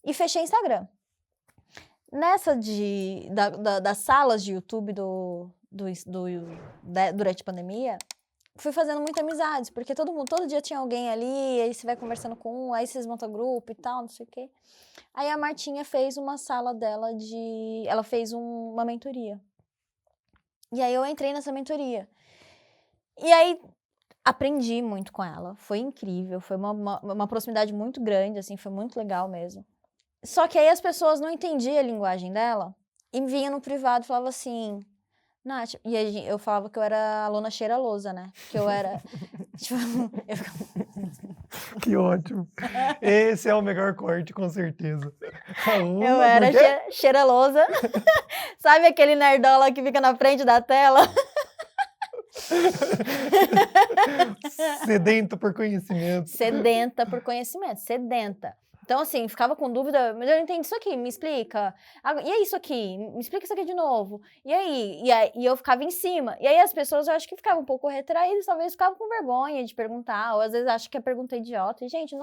e fechei o Instagram. Nessa das salas de YouTube durante a pandemia, fui fazendo muitas amizades, porque todo dia tinha alguém ali, aí você vai conversando com um, aí vocês montam grupo e tal, não sei o quê. Aí a Martinha fez uma sala dela ela fez uma mentoria. E aí eu entrei nessa mentoria. E aí aprendi muito com ela, foi incrível, foi uma proximidade muito grande, assim, foi muito legal mesmo. Só que aí as pessoas não entendiam a linguagem dela e vinham no privado e falavam assim, Nath, e aí eu falava que eu era aluna cheira-lousa, né? Que eu era, tipo, eu ficava... Que ótimo. Esse é o melhor corte, com certeza. Eu Aluna do era quê? cheira-lousa. Sabe aquele nerdola que fica na frente da tela? Sedento por conhecimento. Sedenta por conhecimento, sedenta. Então, assim, ficava com dúvida, mas eu não entendi isso aqui, me explica. E é isso aqui? Me explica isso aqui de novo. E aí? E eu ficava em cima. E aí as pessoas, eu acho que ficavam um pouco retraídas, talvez ficavam com vergonha de perguntar, ou às vezes acham que é pergunta idiota. E, gente,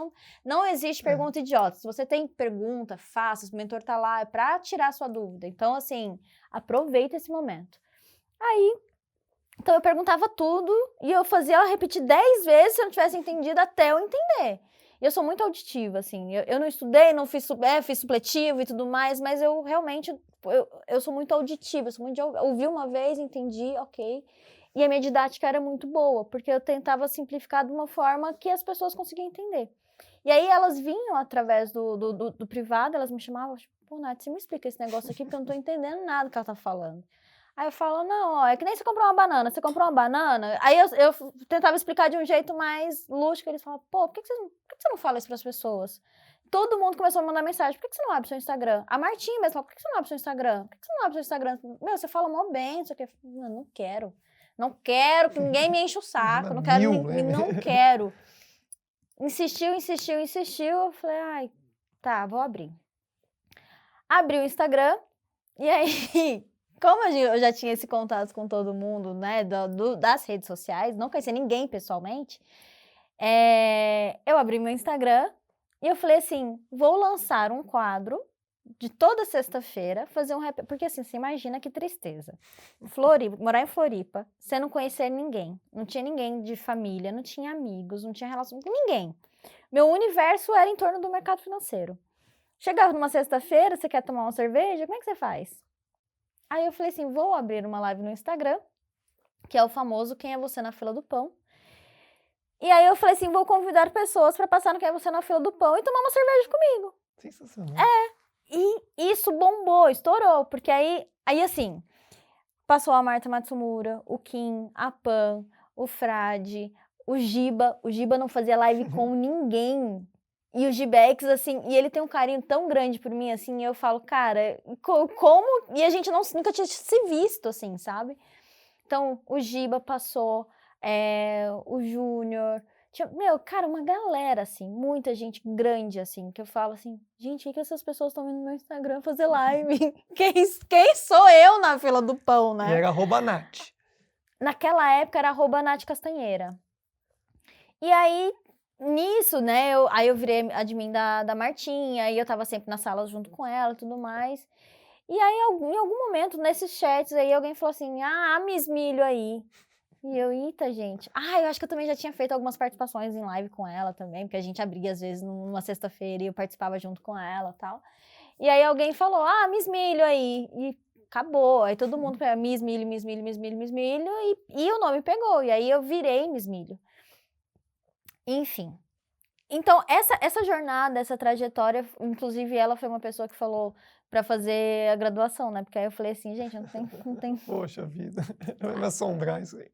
não existe pergunta idiota. Se você tem pergunta, faça, o mentor tá lá, é pra tirar a sua dúvida. Então, assim, aproveita esse momento. Então eu perguntava tudo e eu fazia ela repetir 10 vezes se eu não tivesse entendido até eu entender. E eu sou muito auditiva, assim. Eu não estudei, não fiz, fiz supletivo e tudo mais, mas eu realmente, eu sou muito auditiva, eu sou muito de ouvi uma vez, entendi, ok. E a minha didática era muito boa, porque eu tentava simplificar de uma forma que as pessoas conseguiam entender. E aí elas vinham através do privado, elas me chamavam, tipo, pô, Nath, você me explica esse negócio aqui, porque eu não tô entendendo nada que ela tá falando. Aí eu falo, não, ó, é que nem você comprou uma banana. Você comprou uma banana? Aí eu tentava explicar de um jeito mais lúdico. Eles falavam, pô, por que você não fala isso pras pessoas? Todo mundo começou a mandar mensagem, por que você não abre seu Instagram? A Martinha mesmo falou, por que você não abre seu Instagram? Por que você não abre seu Instagram? Meu, você fala mó bem, isso aqui. Eu não quero. Não quero que ninguém me enche o saco. Não quero, não quero. Insistiu. Eu falei, ai, tá, vou abrir. Abri o Instagram, e aí... Como eu já tinha esse contato com todo mundo, né, das redes sociais, não conhecia ninguém pessoalmente, eu abri meu Instagram e eu falei assim, vou lançar um quadro de toda sexta-feira, fazer porque assim, você imagina que tristeza. Morar em Floripa, você não conhecer ninguém, não tinha ninguém de família, não tinha amigos, não tinha relação com ninguém. Meu universo era em torno do mercado financeiro. Chegava numa sexta-feira, você quer tomar uma cerveja? Como é que você faz? Aí eu falei assim, vou abrir uma live no Instagram, que é o famoso Quem é Você na Fila do Pão. E aí eu falei assim, vou convidar pessoas para passar no Quem é Você na Fila do Pão e tomar uma cerveja comigo. Sensacional. E isso bombou, estourou, porque aí assim, passou a Marta Matsumura, o Kim, a Pan, o Frade, o Giba. O Giba não fazia live com ninguém. E o Gibex, assim, e ele tem um carinho tão grande por mim, assim, e eu falo, cara, como... E a gente nunca tinha se visto, assim, sabe? Então, o Giba passou, o Júnior... Meu, cara, uma galera, assim, muita gente grande, assim, que eu falo assim, gente, o que essas pessoas estão vindo no meu Instagram fazer live? Quem sou eu na fila do pão, né? E era @Nath. Naquela época era @Nath Castanheira. E aí, nisso, né, aí eu virei admin da Martinha, aí eu tava sempre na sala junto com ela e tudo mais. E aí, em algum momento, nesses chats aí, alguém falou assim, a Miss Milho aí. E eu, eita, gente. Eu acho que eu também já tinha feito algumas participações em live com ela também, porque a gente abria, às vezes, numa sexta-feira e eu participava junto com ela e tal. E aí alguém falou, Miss Milho aí. E acabou. Aí todo mundo pegou Miss Milho, Miss Milho, Miss Milho, Miss Milho, e o nome pegou. E aí eu virei Miss Milho. Enfim. Então, essa jornada, essa trajetória, inclusive ela foi uma pessoa que falou pra fazer a graduação, né? Porque aí eu falei assim, gente, não tem... Poxa vida, vai me assombrar isso aí.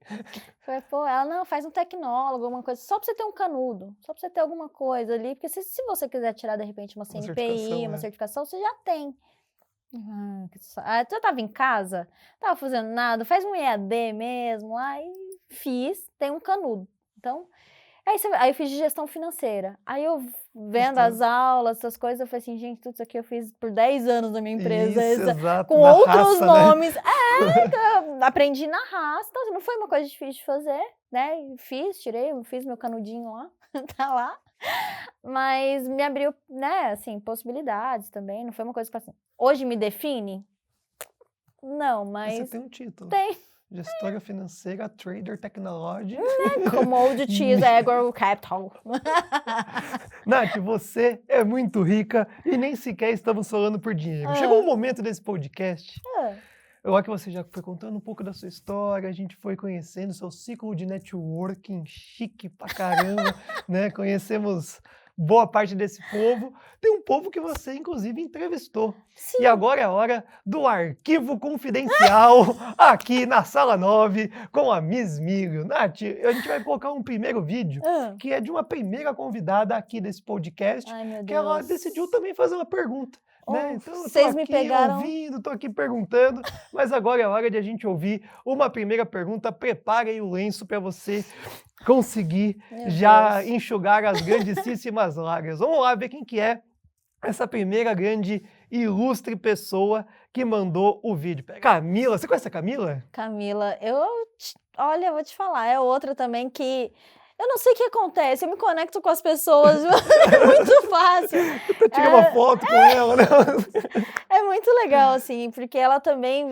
Falei, ela não, faz um tecnólogo, alguma coisa, só pra você ter um canudo, só pra você ter alguma coisa ali, porque se você quiser tirar, de repente, uma CNPI, uma certificação, você já tem. Tu tava em casa, tava fazendo nada, faz um EAD mesmo, aí fiz, tem um canudo. Então... Aí eu fiz de gestão financeira. Aí eu vendo as aulas, essas coisas, eu falei assim, gente, tudo isso aqui eu fiz por 10 anos na minha empresa. Isso, exato, com outros raça, nomes. Né? Eu aprendi na raça, não foi uma coisa difícil de fazer, né? Fiz meu canudinho lá, tá lá. Mas me abriu, né, assim, possibilidades também. Não foi uma coisa que assim, hoje me define? Não, mas... Você tem um título. Tem. Gestora financeira, trader tecnológico. Commodities, Agro Capital. Nath, você é muito rica e nem sequer estamos falando por dinheiro. Chegou um momento desse podcast. Eu acho que você já foi contando um pouco da sua história, a gente foi conhecendo seu ciclo de networking chique pra caramba, né? Conhecemos boa parte desse povo. Tem um povo que você, inclusive, entrevistou. Sim. E agora é a hora do arquivo confidencial aqui na Sala 9 com a Miss Milho. Nath, a gente vai colocar um primeiro vídeo que é de uma primeira convidada aqui desse podcast, que ela decidiu também fazer uma pergunta. Né? Então, eu tô aqui me pegaram... ouvindo, tô aqui perguntando, mas agora é hora de a gente ouvir uma primeira pergunta. Preparem o lenço para você conseguir enxugar as grandíssimas lágrimas. Vamos lá ver quem que é essa primeira grande ilustre pessoa que mandou o vídeo. Camila, você conhece a Camila? Camila, olha, eu vou te falar, é outra também que... Eu não sei o que acontece, eu me conecto com as pessoas, é muito fácil. Eu tirei uma foto com ela, né? É muito legal, assim, porque ela também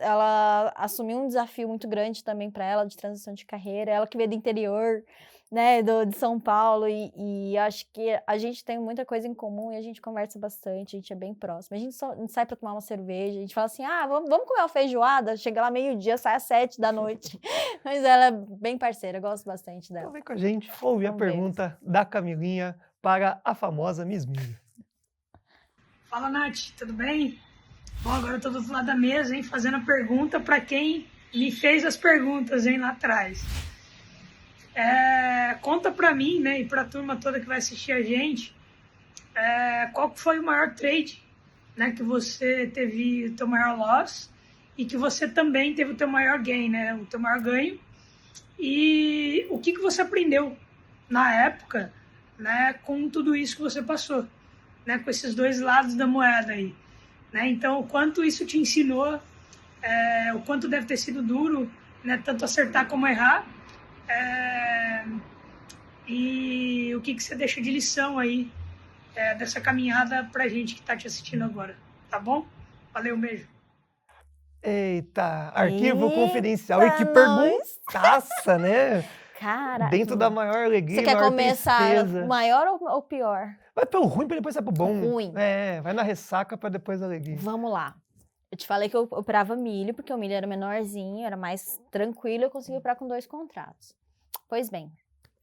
ela assumiu um desafio muito grande também para ela, de transição de carreira, ela que veio do interior, né, de São Paulo, e acho que a gente tem muita coisa em comum e a gente conversa bastante, a gente é bem próximo. A gente sai para tomar uma cerveja, a gente fala assim, vamos comer uma feijoada, chega lá meio-dia, sai às 7 da noite. Mas ela é bem parceira, eu gosto bastante dela. Então vem com a gente ouvir a pergunta da Camilinha para a famosa Miss Milho. Fala, Nath, tudo bem? Bom, agora eu tô do outro lado da mesa, hein, fazendo a pergunta para quem me fez as perguntas, hein, lá atrás. Conta pra mim, né, e pra turma toda que vai assistir a gente, qual foi o maior trade, né, que você teve o teu maior loss e que você também teve o teu maior gain, né, o teu maior ganho, e o que você aprendeu na época, né, com tudo isso que você passou, né, com esses dois lados da moeda aí, né, então o quanto isso te ensinou, o quanto deve ter sido duro, né, tanto acertar como errar, e o que você deixa de lição aí dessa caminhada pra gente que tá te assistindo agora, tá bom? Valeu, um beijo. Eita, arquivo confidencial. E que perguntaça, né? Cara, Dentro da maior alegria, você quer maior começar tristeza. maior ou pior? Vai pelo ruim pra depois sair pro bom. Ruim. Vai na ressaca pra depois a alegria. Vamos lá. Eu te falei que eu operava milho, porque o milho era menorzinho, era mais tranquilo, eu consegui operar com 2 contratos. Pois bem,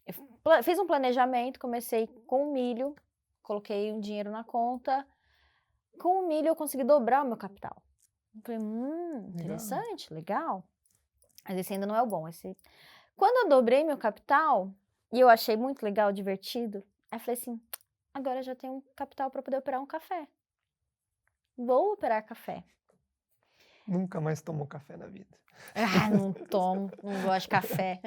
eu fiz um planejamento, comecei com o milho, coloquei um dinheiro na conta. Com o milho eu consegui dobrar o meu capital. Eu falei, interessante, legal. Mas esse ainda não é o bom. Quando eu dobrei meu capital, e eu achei muito legal, divertido, aí eu falei assim, agora eu já tenho um capital para poder operar um café. Vou operar café. Nunca mais tomou café na vida. Ah, não tomo, não gosto de café.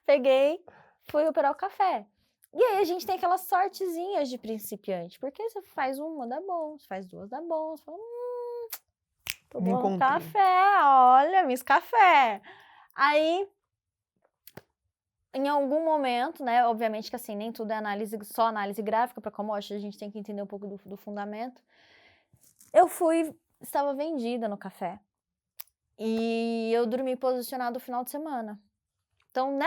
Peguei, fui operar o café. E aí a gente tem aquelas sortezinhas de principiante. Porque você faz uma, dá bom. Você faz 2, dá bom. Você fala, tô Me bom encontrei. café, olha, Miss Café. Aí, em algum momento, né, obviamente que assim, nem tudo é só análise gráfica para commodity, a gente tem que entender um pouco do fundamento. Estava vendida no café. E eu dormi posicionado no final de semana. Então,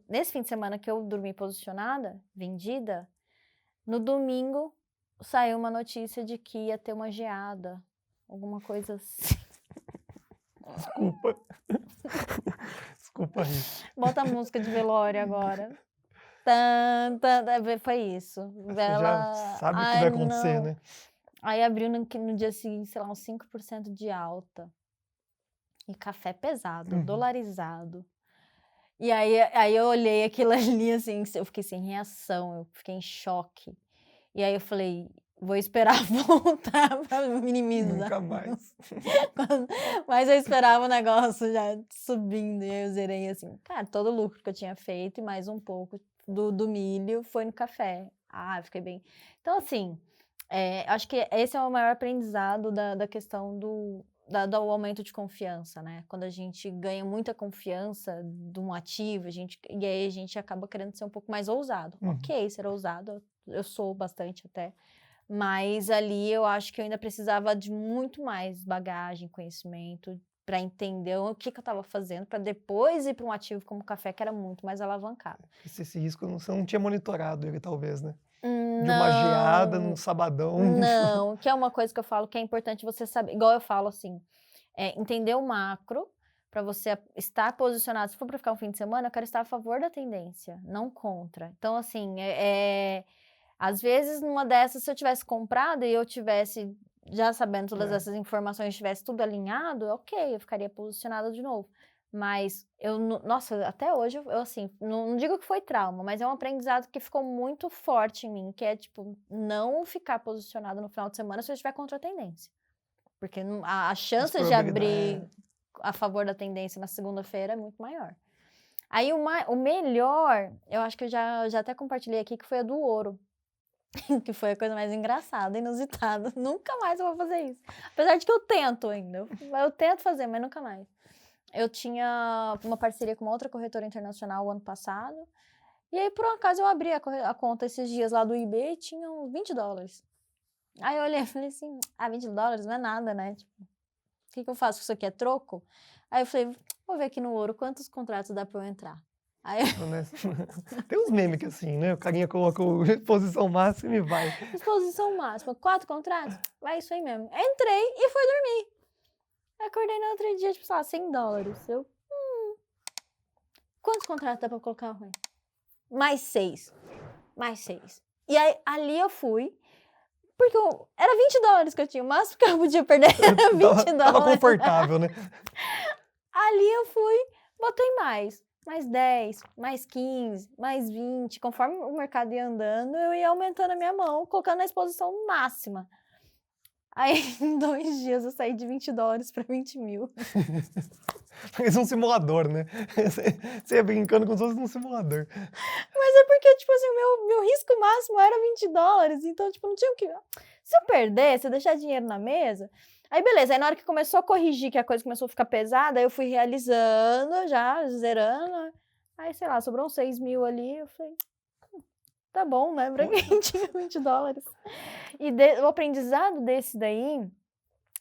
nesse fim de semana que eu dormi posicionada, vendida, no domingo saiu uma notícia de que ia ter uma geada, alguma coisa assim. Desculpa. Desculpa aí. Bota a música de velório agora. Foi isso. Você já sabe o que vai acontecer, né? Aí abriu no dia seguinte, sei lá, uns 5% de alta. E café pesado, dolarizado. E aí eu olhei aquilo ali, assim, eu fiquei sem reação, eu fiquei em choque. E aí eu falei, vou esperar voltar pra minimizar. Nunca mais. Mas eu esperava o negócio já subindo, e aí eu zerei assim, cara, todo o lucro que eu tinha feito e mais um pouco do milho foi no café. Eu fiquei bem... Então, assim, acho que esse é o maior aprendizado da questão do aumento de confiança, né? Quando a gente ganha muita confiança de um ativo, e aí a gente acaba querendo ser um pouco mais ousado. Ok, ser ousado, eu sou bastante até, mas ali eu acho que eu ainda precisava de muito mais bagagem, conhecimento, para entender o que eu estava fazendo, para depois ir para um ativo como o café, que era muito mais alavancado. Esse risco você não tinha monitorado ele, talvez, né? De uma geada num sabadão. Não, que é uma coisa que eu falo que é importante você saber. Igual eu falo assim, entender o macro, para você estar posicionado. Se for para ficar um fim de semana, eu quero estar a favor da tendência, não contra. Então, assim, às vezes, numa dessas, se eu tivesse comprado e eu tivesse, já sabendo todas essas informações, tivesse tudo alinhado, ok, eu ficaria posicionada de novo. Mas, nossa, até hoje, eu assim, não digo que foi trauma, mas é um aprendizado que ficou muito forte em mim, que é, tipo, não ficar posicionado no final de semana se eu estiver contra a tendência. Porque a chance de abrir a favor da tendência na segunda-feira é muito maior. Aí, o melhor, eu acho que eu já até compartilhei aqui, que foi a do ouro. Que foi a coisa mais engraçada, inusitada. Nunca mais eu vou fazer isso. Apesar de que eu tento ainda. Eu tento fazer, mas nunca mais. Eu tinha uma parceria com uma outra corretora internacional o ano passado. E aí, por um acaso, eu abri a conta esses dias lá do eBay e tinha uns $20. Aí eu olhei e falei assim, $20 não é nada, né? Tipo, o que eu faço? Isso aqui é troco? Aí eu falei, vou ver aqui no ouro quantos contratos dá pra eu entrar. Aí... Tem uns memes que assim, né? O carinha coloca exposição máxima e vai. Exposição máxima, 4 contratos? Vai isso aí mesmo. Entrei e fui dormir. Acordei no outro dia, tipo, sei lá, $100. Eu, quantos contratos dá pra colocar, Rui? Mais 6. E aí, ali eu fui, porque era $20 que eu tinha, o máximo que eu podia perder era $20. Tava confortável, né? Ali eu fui, botei mais 10, mais 15, mais 20. Conforme o mercado ia andando, eu ia aumentando a minha mão, colocando na exposição máxima. Aí, em 2 dias, eu saí de $20 para 20 mil. Fez um simulador, né? Você ia brincando como se fosse um simulador. Mas é porque, tipo assim, o meu risco máximo era $20. Então, tipo, não tinha o que... Se eu perder, se eu deixar dinheiro na mesa... Aí, beleza. Aí, na hora que começou a corrigir, que a coisa começou a ficar pesada, eu fui realizando, já, zerando. Aí, sei lá, sobrou uns 6 mil ali. Eu falei, tá bom, né? Pra quem tinha $20. E o aprendizado desse daí,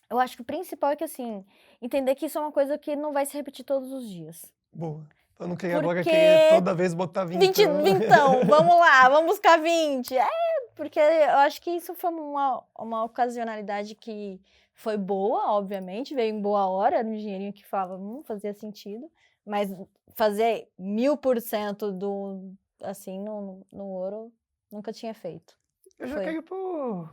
eu acho que o principal é que, assim, entender que isso é uma coisa que não vai se repetir todos os dias. Boa. Eu não queria agora Porque querer toda vez botar 20. 20, vintão, vamos lá, vamos buscar 20. Porque eu acho que isso foi uma ocasionalidade que foi boa, obviamente, veio em boa hora, era um dinheirinho que falava, fazia sentido, mas fazer 1000% do, assim, no ouro, nunca tinha feito. Eu já Foi. quero,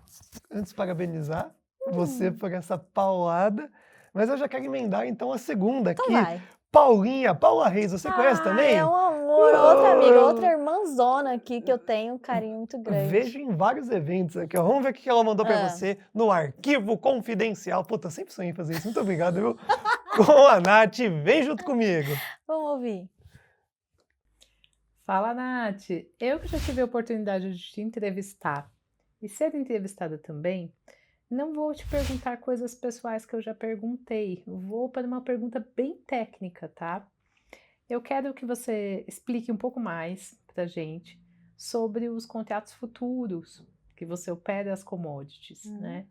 antes, parabenizar você por essa paulada, mas eu já quero emendar, então, a segunda Então aqui. vai. Paula Reis, você conhece também? É um amor, outra amiga, outra irmãzona aqui que eu tenho um carinho muito grande. Vejo em vários eventos aqui, ó. Vamos ver o que ela mandou pra você no arquivo confidencial. Puta, sempre sonhei em fazer isso. Muito obrigado, viu? Com a Nath, vem junto comigo. Vamos ouvir. Fala, Nath. Eu que já tive a oportunidade de te entrevistar e ser entrevistada também, não vou te perguntar coisas pessoais que eu já perguntei. Vou para uma pergunta bem técnica, tá? Eu quero que você explique um pouco mais pra gente sobre os contratos futuros que você opera as commodities, né?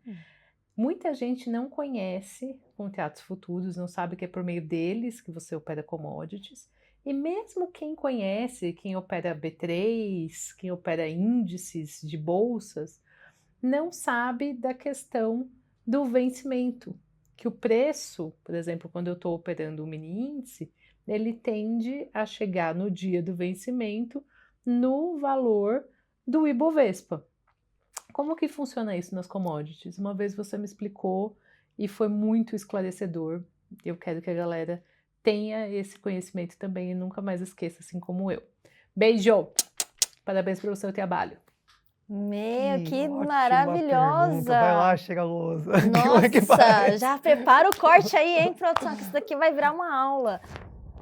Muita gente não conhece contratos futuros, não sabe que é por meio deles que você opera commodities. E mesmo quem conhece, quem opera B3, quem opera índices de bolsas, não sabe da questão do vencimento, que o preço, por exemplo, quando eu estou operando um mini índice, ele tende a chegar no dia do vencimento no valor do Ibovespa. Como que funciona isso nas commodities? Uma vez você me explicou e foi muito esclarecedor. Eu quero que a galera tenha esse conhecimento também e nunca mais esqueça, assim como eu. Beijo! Parabéns pelo seu trabalho. Meu, que ótima maravilhosa! pergunta. Vai lá, chega a lousa. Nossa, já prepara o corte aí, hein, produção, que isso daqui vai virar uma aula.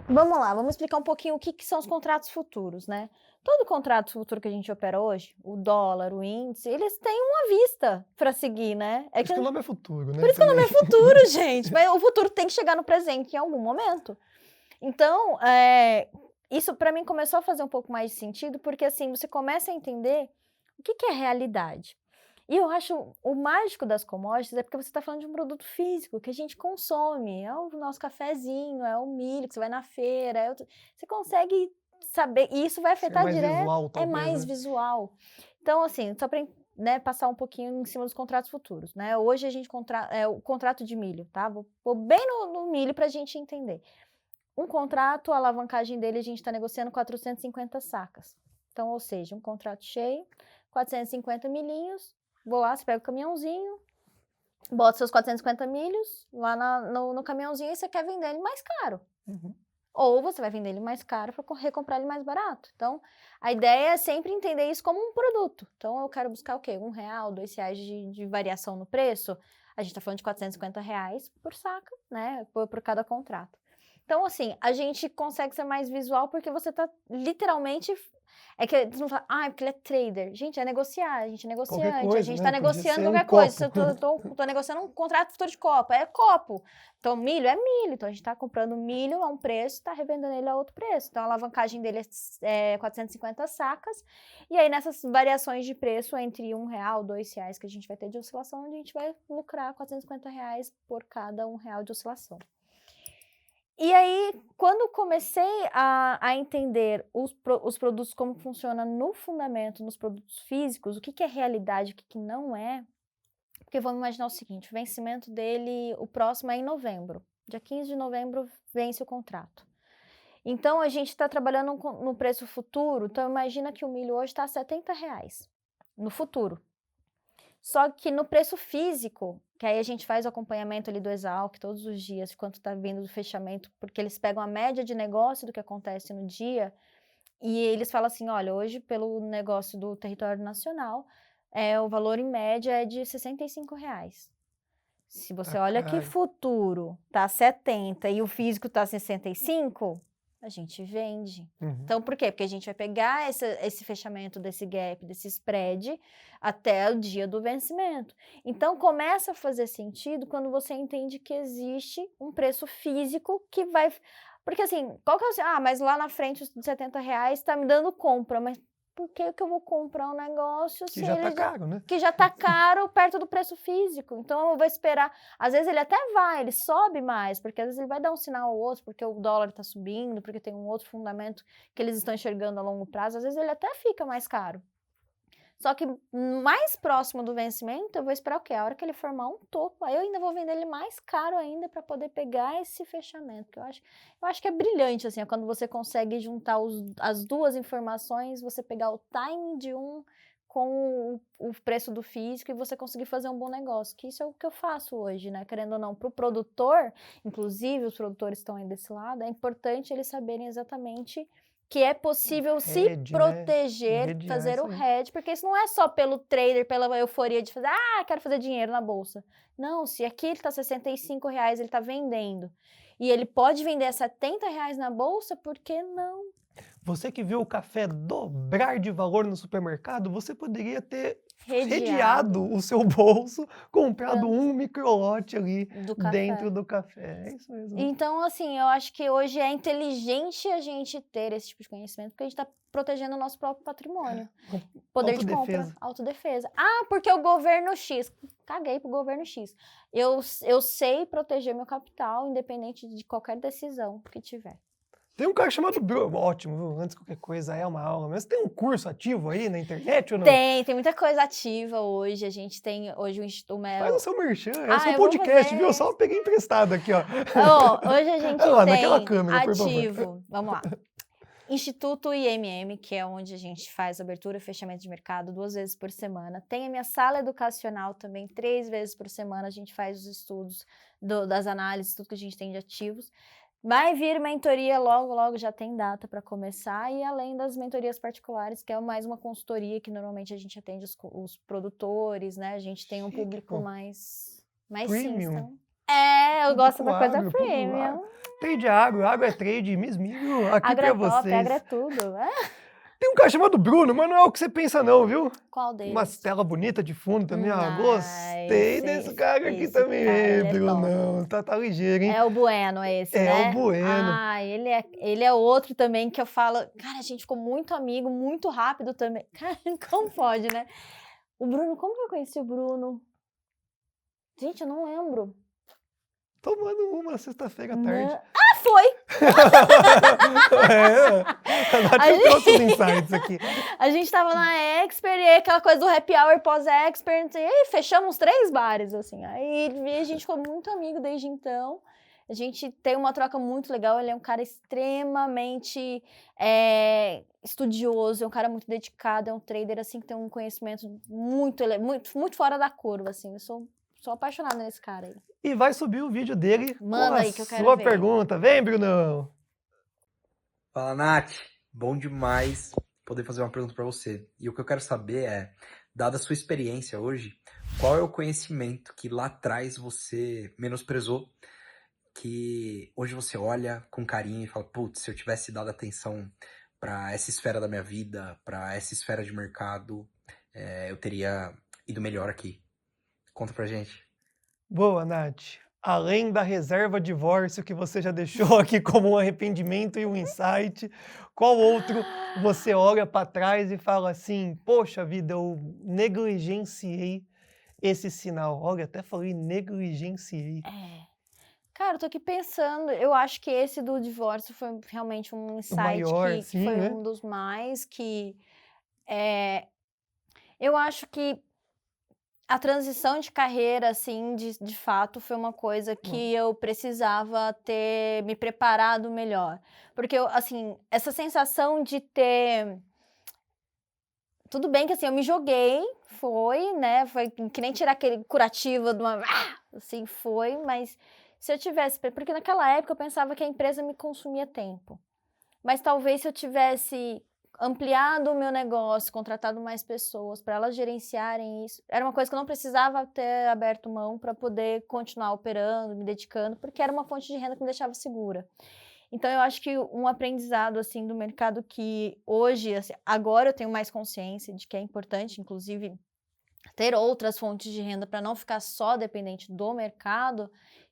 Vamos lá, vamos explicar um pouquinho o que são os contratos futuros, né? Todo contrato futuro que a gente opera hoje, o dólar, o índice, eles têm uma vista para seguir, né? Por isso que o nome é futuro, né? Por isso que o nome é futuro, gente. Mas o futuro tem que chegar no presente em algum momento. Então, isso para mim começou a fazer um pouco mais de sentido, porque assim, você começa a entender o que é realidade. E eu acho o mágico das commodities é porque você está falando de um produto físico que a gente consome. É o nosso cafezinho, é o milho que você vai na feira. Você consegue saber, e isso vai afetar direto. Visual, talvez, é mais visual. Então, assim, só para passar um pouquinho em cima dos contratos futuros, né? Hoje a gente o contrato de milho, tá? Vou bem no milho para a gente entender. Um contrato, a alavancagem dele, a gente está negociando 450 sacas. Então, ou seja, um contrato cheio, 450 milhinhos. Vou lá, você pega o caminhãozinho, bota seus 450 milhos lá no caminhãozinho e você quer vender ele mais caro. Ou você vai vender ele mais caro para recomprar ele mais barato. Então, a ideia é sempre entender isso como um produto. Então, eu quero buscar o quê? R$1, R$2 de variação no preço. A gente está falando de R$450 por saca, né? Por cada contrato. Então, assim, a gente consegue ser mais visual porque você está literalmente... É que eles não falam, porque ele é trader. Gente, é negociar, a gente é negociante, Coisa, a gente tá né? negociando Podia ser qualquer coisa. Se eu tô negociando um contrato futuro de copo, é copo. Então, milho é milho. Então, a gente tá comprando milho a um preço, tá revendendo ele a outro preço. Então, a alavancagem dele é 450 sacas. E aí, nessas variações de preço entre R$1, R$2 que a gente vai ter de oscilação, a gente vai lucrar R$450 por cada R$1 de oscilação. E aí, quando comecei a entender os produtos, como funciona no fundamento, nos produtos físicos, o que é realidade, o que não é, porque vamos imaginar o seguinte, o vencimento dele, o próximo é em novembro. Dia 15 de novembro vence o contrato. Então, a gente está trabalhando no preço futuro, então imagina que o milho hoje está a R$70 no futuro. Só que no preço físico, que aí a gente faz o acompanhamento ali do Exalc todos os dias, quanto está vindo do fechamento, porque eles pegam a média de negócio do que acontece no dia, e eles falam assim, olha, hoje pelo negócio do território nacional, o valor em média é de R$65. Se você olha que futuro tá 70 e o físico tá 65, a gente vende. Então, por quê? Porque a gente vai pegar esse fechamento desse gap, desse spread, até o dia do vencimento. Então, começa a fazer sentido quando você entende que existe um preço físico que vai... Porque assim, qual que é o... mas lá na frente os R$70 tá me dando compra, mas por que que eu vou comprar um negócio Que se já ele tá caro, né? que já tá caro perto do preço físico? Então eu vou esperar. Às vezes ele até vai, ele sobe mais, porque às vezes ele vai dar um sinal ou outro, porque o dólar tá subindo, porque tem um outro fundamento que eles estão enxergando a longo prazo. Às vezes ele até fica mais caro. Só que mais próximo do vencimento, eu vou esperar o quê? A hora que ele formar um topo, aí eu ainda vou vender ele mais caro ainda para poder pegar esse fechamento. Que eu acho que é brilhante, assim, é quando você consegue juntar as duas informações, você pegar o timing de um com o preço do físico e você conseguir fazer um bom negócio. Que isso é o que eu faço hoje, né? Querendo ou não, para o produtor, inclusive os produtores estão aí desse lado, é importante eles saberem exatamente que é possível se hedge, né? proteger, Hedgear fazer isso o aí. hedge, porque isso não é só pelo trader, pela euforia de fazer, quero fazer dinheiro na bolsa. Não, se aqui ele tá R$65, ele tá vendendo, e ele pode vender a R$70 na bolsa, por que não? Você que viu o café dobrar de valor no supermercado, você poderia ter Redeado redeado o seu bolso, comprado Tanto. um microlote ali Do dentro café. do café. É isso mesmo. Então, assim, eu acho que hoje é inteligente a gente ter esse tipo de conhecimento, porque a gente tá protegendo o nosso próprio patrimônio. Poder de compra, Autodefesa. autodefesa. Porque o governo X. Caguei pro governo X. Eu sei proteger meu capital, independente de qualquer decisão que tiver. Tem um cara chamado Bruno, ótimo, viu? Antes de qualquer coisa, é uma aula. Mas tem um curso ativo aí na internet ou não? Tem muita coisa ativa hoje. A gente tem hoje o Instituto Faz o seu merchan, é o seu eu vou podcast, fazer. viu? Eu só peguei emprestado aqui, ó. Hoje a gente Olha lá, tem naquela câmera, por favor. ativo. Vamos lá. Instituto IMM, que é onde a gente faz abertura e fechamento de mercado 2 vezes por semana. Tem a minha sala educacional também, 3 vezes por semana. A gente faz os estudos das análises, tudo que a gente tem de ativos. Vai vir mentoria logo já tem data para começar. E além das mentorias particulares, que é mais uma consultoria que normalmente a gente atende os produtores, né? A gente tem um Chique, público pô. mais Premium. Então. Eu gosto da coisa Agro, premium. Trade agro é trade, mesminho aqui Agro pra é top, vocês. agro é tudo. Tem um cara chamado Bruno, mas não é o que você pensa não, viu? Qual deles? Uma tela bonita de fundo também, ó. Ah, Gostei desse cara aqui esse também, cara, ele é Brunão. Tá ligeiro, hein? É o Bueno esse, É né? o Bueno. Ele é outro também que eu falo... Cara, a gente ficou muito amigo, muito rápido também. Cara, como pode, né? O Bruno, como que eu conheci o Bruno? Gente, eu não lembro. Tomando uma sexta-feira à tarde. Foi! A Nath trouxe os insights aqui. A gente tava na Expert, e aí aquela coisa do happy hour pós-Expert, e aí fechamos 3 bares, assim. Aí a gente ficou muito amigo desde então. A gente tem uma troca muito legal, ele é um cara extremamente estudioso, é um cara muito dedicado, é um trader, assim, que tem um conhecimento muito fora da curva, assim. Eu sou apaixonada nesse cara aí. E vai subir o vídeo dele Manda com a aí que eu quero sua ver. pergunta. Vem, Brunão. Fala, Nath. Bom demais poder fazer uma pergunta para você. E o que eu quero saber é, dada a sua experiência hoje, qual é o conhecimento que lá atrás você menosprezou, que hoje você olha com carinho e fala, putz, se eu tivesse dado atenção para essa esfera da minha vida, para essa esfera de mercado, eu teria ido melhor aqui. Conta pra gente. Boa, Nath. Além da reserva divórcio que você já deixou aqui como um arrependimento e um insight, qual outro você olha para trás e fala assim, poxa vida, eu negligenciei esse sinal. Olha, até falei negligenciei. Cara, eu tô aqui pensando, eu acho que esse do divórcio foi realmente um insight maior, que sim, foi né? um dos mais que... eu acho que a transição de carreira, assim, de fato, foi uma coisa que eu precisava ter me preparado melhor. Porque, assim, essa sensação de ter... Tudo bem que, assim, eu me joguei, foi, né? Foi que nem tirar aquele curativo de uma... Assim, foi, mas se eu tivesse... Porque naquela época eu pensava que a empresa me consumia tempo. Mas talvez se eu tivesse ampliado o meu negócio, contratado mais pessoas para elas gerenciarem isso, era uma coisa que eu não precisava ter aberto mão para poder continuar operando, me dedicando, porque era uma fonte de renda que me deixava segura. Então eu acho que um aprendizado assim do mercado que hoje, assim, agora eu tenho mais consciência de que é importante, inclusive, ter outras fontes de renda para não ficar só dependente do mercado.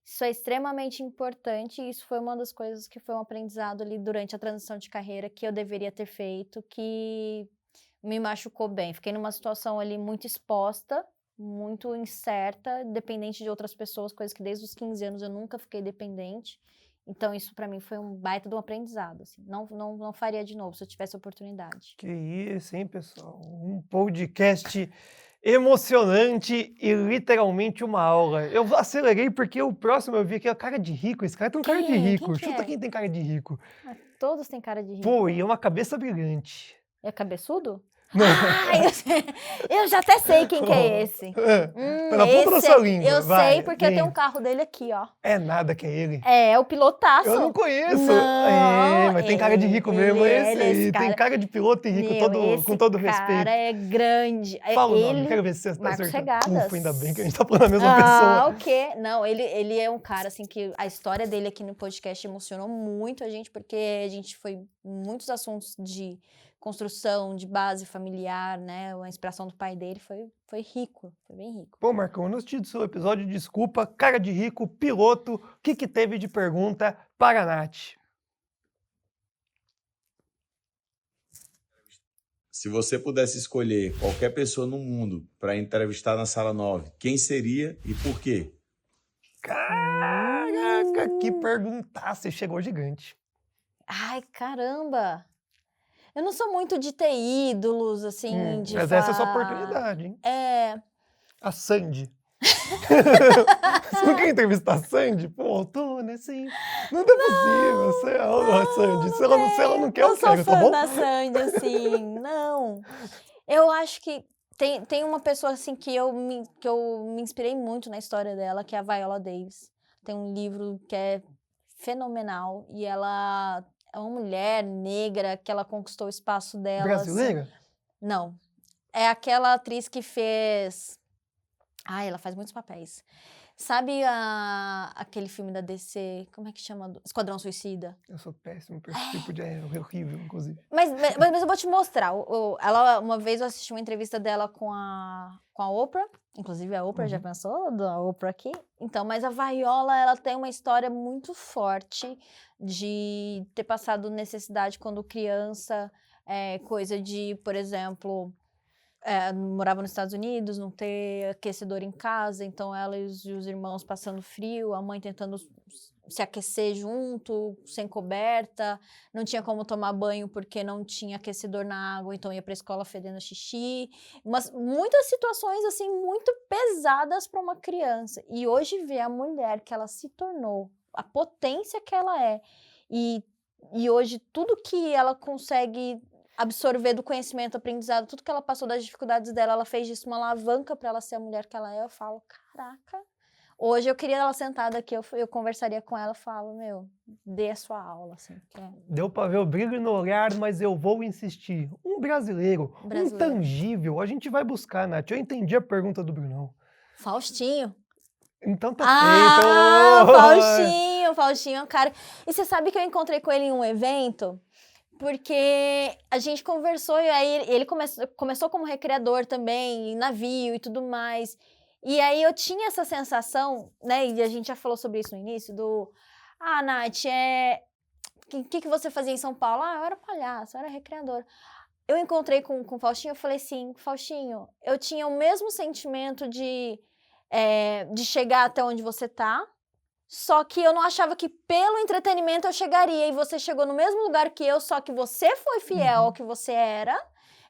Isso é extremamente importante e isso foi uma das coisas que foi um aprendizado ali durante a transição de carreira que eu deveria ter feito, que me machucou bem. Fiquei numa situação ali muito exposta, muito incerta, dependente de outras pessoas, coisas que desde os 15 anos eu nunca fiquei dependente. Então, isso pra mim foi um baita de um aprendizado, assim. Não faria de novo se eu tivesse oportunidade. Que isso, hein, pessoal? Um podcast emocionante e literalmente uma aula. Eu acelerei porque o próximo eu vi aqui, a cara de rico. Esse cara tem cara de Quem? rico. Quem que Chuta é? quem tem cara de rico. Todos têm cara de rico. Pô, e é uma cabeça brilhante. É cabeçudo? Não. Eu já até sei quem que é esse. Tá na ponta da Esse sua é- língua. Eu vai, sei porque eu tenho quem? um carro dele aqui, ó. É nada que é ele. É o pilotaço. Eu não conheço. Não, Mas tem cara de rico mesmo, ele- esse ele- aí. esse Tem cara- cara de piloto e rico, Meu, com todo esse respeito. cara é grande. Fala o nome, Ele... quero ver se você tá Marcos acertando. Regadas. Ufa, ainda bem que a gente tá falando a mesma pessoa. o quê? Não, ele é um cara, assim, que a história dele aqui no podcast emocionou muito a gente, porque a gente foi em muitos assuntos de construção, de base familiar, né? A inspiração do pai dele foi rico, foi bem rico. Pô, Marcão, no assisti do seu episódio, desculpa, cara de rico, piloto, o que teve de pergunta para a Nath? Se você pudesse escolher qualquer pessoa no mundo para entrevistar na Sala 9, quem seria e por quê? Caraca, que perguntar, você chegou gigante. Ai, caramba! Eu não sou muito de ter ídolos, assim, de Mas essa é a sua falar- oportunidade, hein? É... A Sandy. Você não quer entrevistar a Sandy? Pô, tô, né, assim, não é possível, você é a Sandy. Se ela não quer, eu sou quero, fã tá bom? da Sandy, assim, não. Eu acho que tem uma pessoa, assim, que eu me inspirei muito na história dela, que é a Viola Davis. Tem um livro que é fenomenal e ela é uma mulher negra que ela conquistou o espaço dela. Brasileira? Assim. Não. É aquela atriz que fez... Ai, ela faz muitos papéis. Sabe aquele filme da DC, como é que chama? Esquadrão Suicida? Eu sou péssimo pra esse tipo de... É horrível, inclusive. Mas eu vou te mostrar. Ela, uma vez eu assisti uma entrevista dela com a Oprah. Inclusive a Oprah, já pensou? Da Oprah aqui. Então, mas a Viola, ela tem uma história muito forte de ter passado necessidade quando criança. Coisa de, por exemplo... morava nos Estados Unidos, não ter aquecedor em casa, então ela e os irmãos passando frio, a mãe tentando se aquecer junto, sem coberta, não tinha como tomar banho porque não tinha aquecedor na água, então ia pra escola fedendo xixi, muitas situações assim muito pesadas para uma criança. E hoje ver a mulher que ela se tornou, a potência que ela é, e hoje tudo que ela consegue absorver do conhecimento, aprendizado, tudo que ela passou das dificuldades dela, ela fez disso uma alavanca para ela ser a mulher que ela é. Eu falo, caraca. Hoje eu queria ela sentada aqui, eu conversaria com ela, eu falo, meu, dê a sua aula, assim. Deu pra ver o brilho no olhar, mas eu vou insistir. Um brasileiro, um tangível, a gente vai buscar, Nath. Eu entendi a pergunta do Brunão. Faustinho. Então tá feito. Faustinho é um cara... E você sabe que eu encontrei com ele em um evento... Porque a gente conversou e aí ele começou como recreador também, em navio e tudo mais. E aí eu tinha essa sensação, né, e a gente já falou sobre isso no início, Nath, o que você fazia em São Paulo? Eu era palhaço, eu era recreador. Eu encontrei com o Faustinho, eu falei assim, Faustinho, eu tinha o mesmo sentimento de chegar até onde você tá, só que eu não achava que pelo entretenimento eu chegaria, e você chegou no mesmo lugar que eu, só que você foi fiel ao que você era,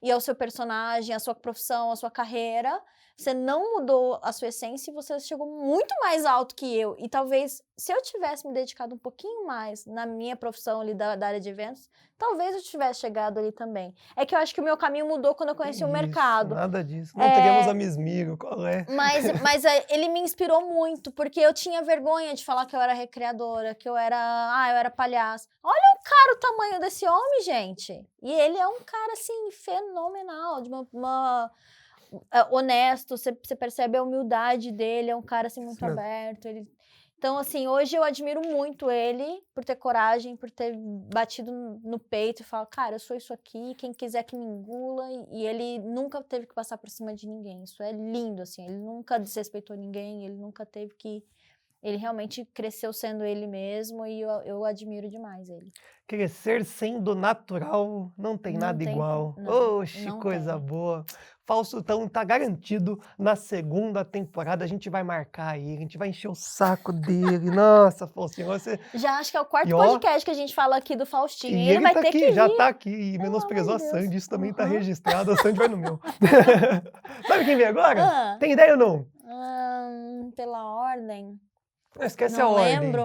e ao seu personagem, à sua profissão, à sua carreira. Você não mudou a sua essência e você chegou muito mais alto que eu. E talvez, se eu tivesse me dedicado um pouquinho mais na minha profissão ali da área de eventos, talvez eu tivesse chegado ali também. É que eu acho que o meu caminho mudou quando eu conheci o mercado. Nada disso. Não teríamos a Mismiro, qual é? Mas ele me inspirou muito, porque eu tinha vergonha de falar que eu era recreadora, que eu era palhaço. Olha o tamanho desse homem, gente. E ele é um cara, assim, fenomenal, de uma honesto, você percebe a humildade dele, é um cara assim muito aberto. Então, assim, hoje eu admiro muito ele por ter coragem, por ter batido no peito e falar, cara, eu sou isso aqui, quem quiser que me engula. E ele nunca teve que passar por cima de ninguém. Isso é lindo, assim, ele nunca desrespeitou ninguém, ele nunca teve que Ele realmente cresceu sendo ele mesmo e eu admiro demais ele. Crescer sendo natural não tem Não nada tem igual. como, não, Oxe, não coisa tem. boa. Faustão tá garantido na segunda temporada. A gente vai marcar ele, a gente vai encher o saco dele. Nossa, Faustinho, você. Já acho que é o quarto E ó, podcast que a gente fala aqui do Faustinho. e E ele vai tá ter aqui, que já vir. tá aqui. E Pelo menosprezou a amor de Deus. Sandy, isso também tá Aham. registrado. A Sandy vai no meu. Sabe quem vem agora? Ah, Tem ideia ou não? pela ordem. Não, esquece Não a ordem. lembro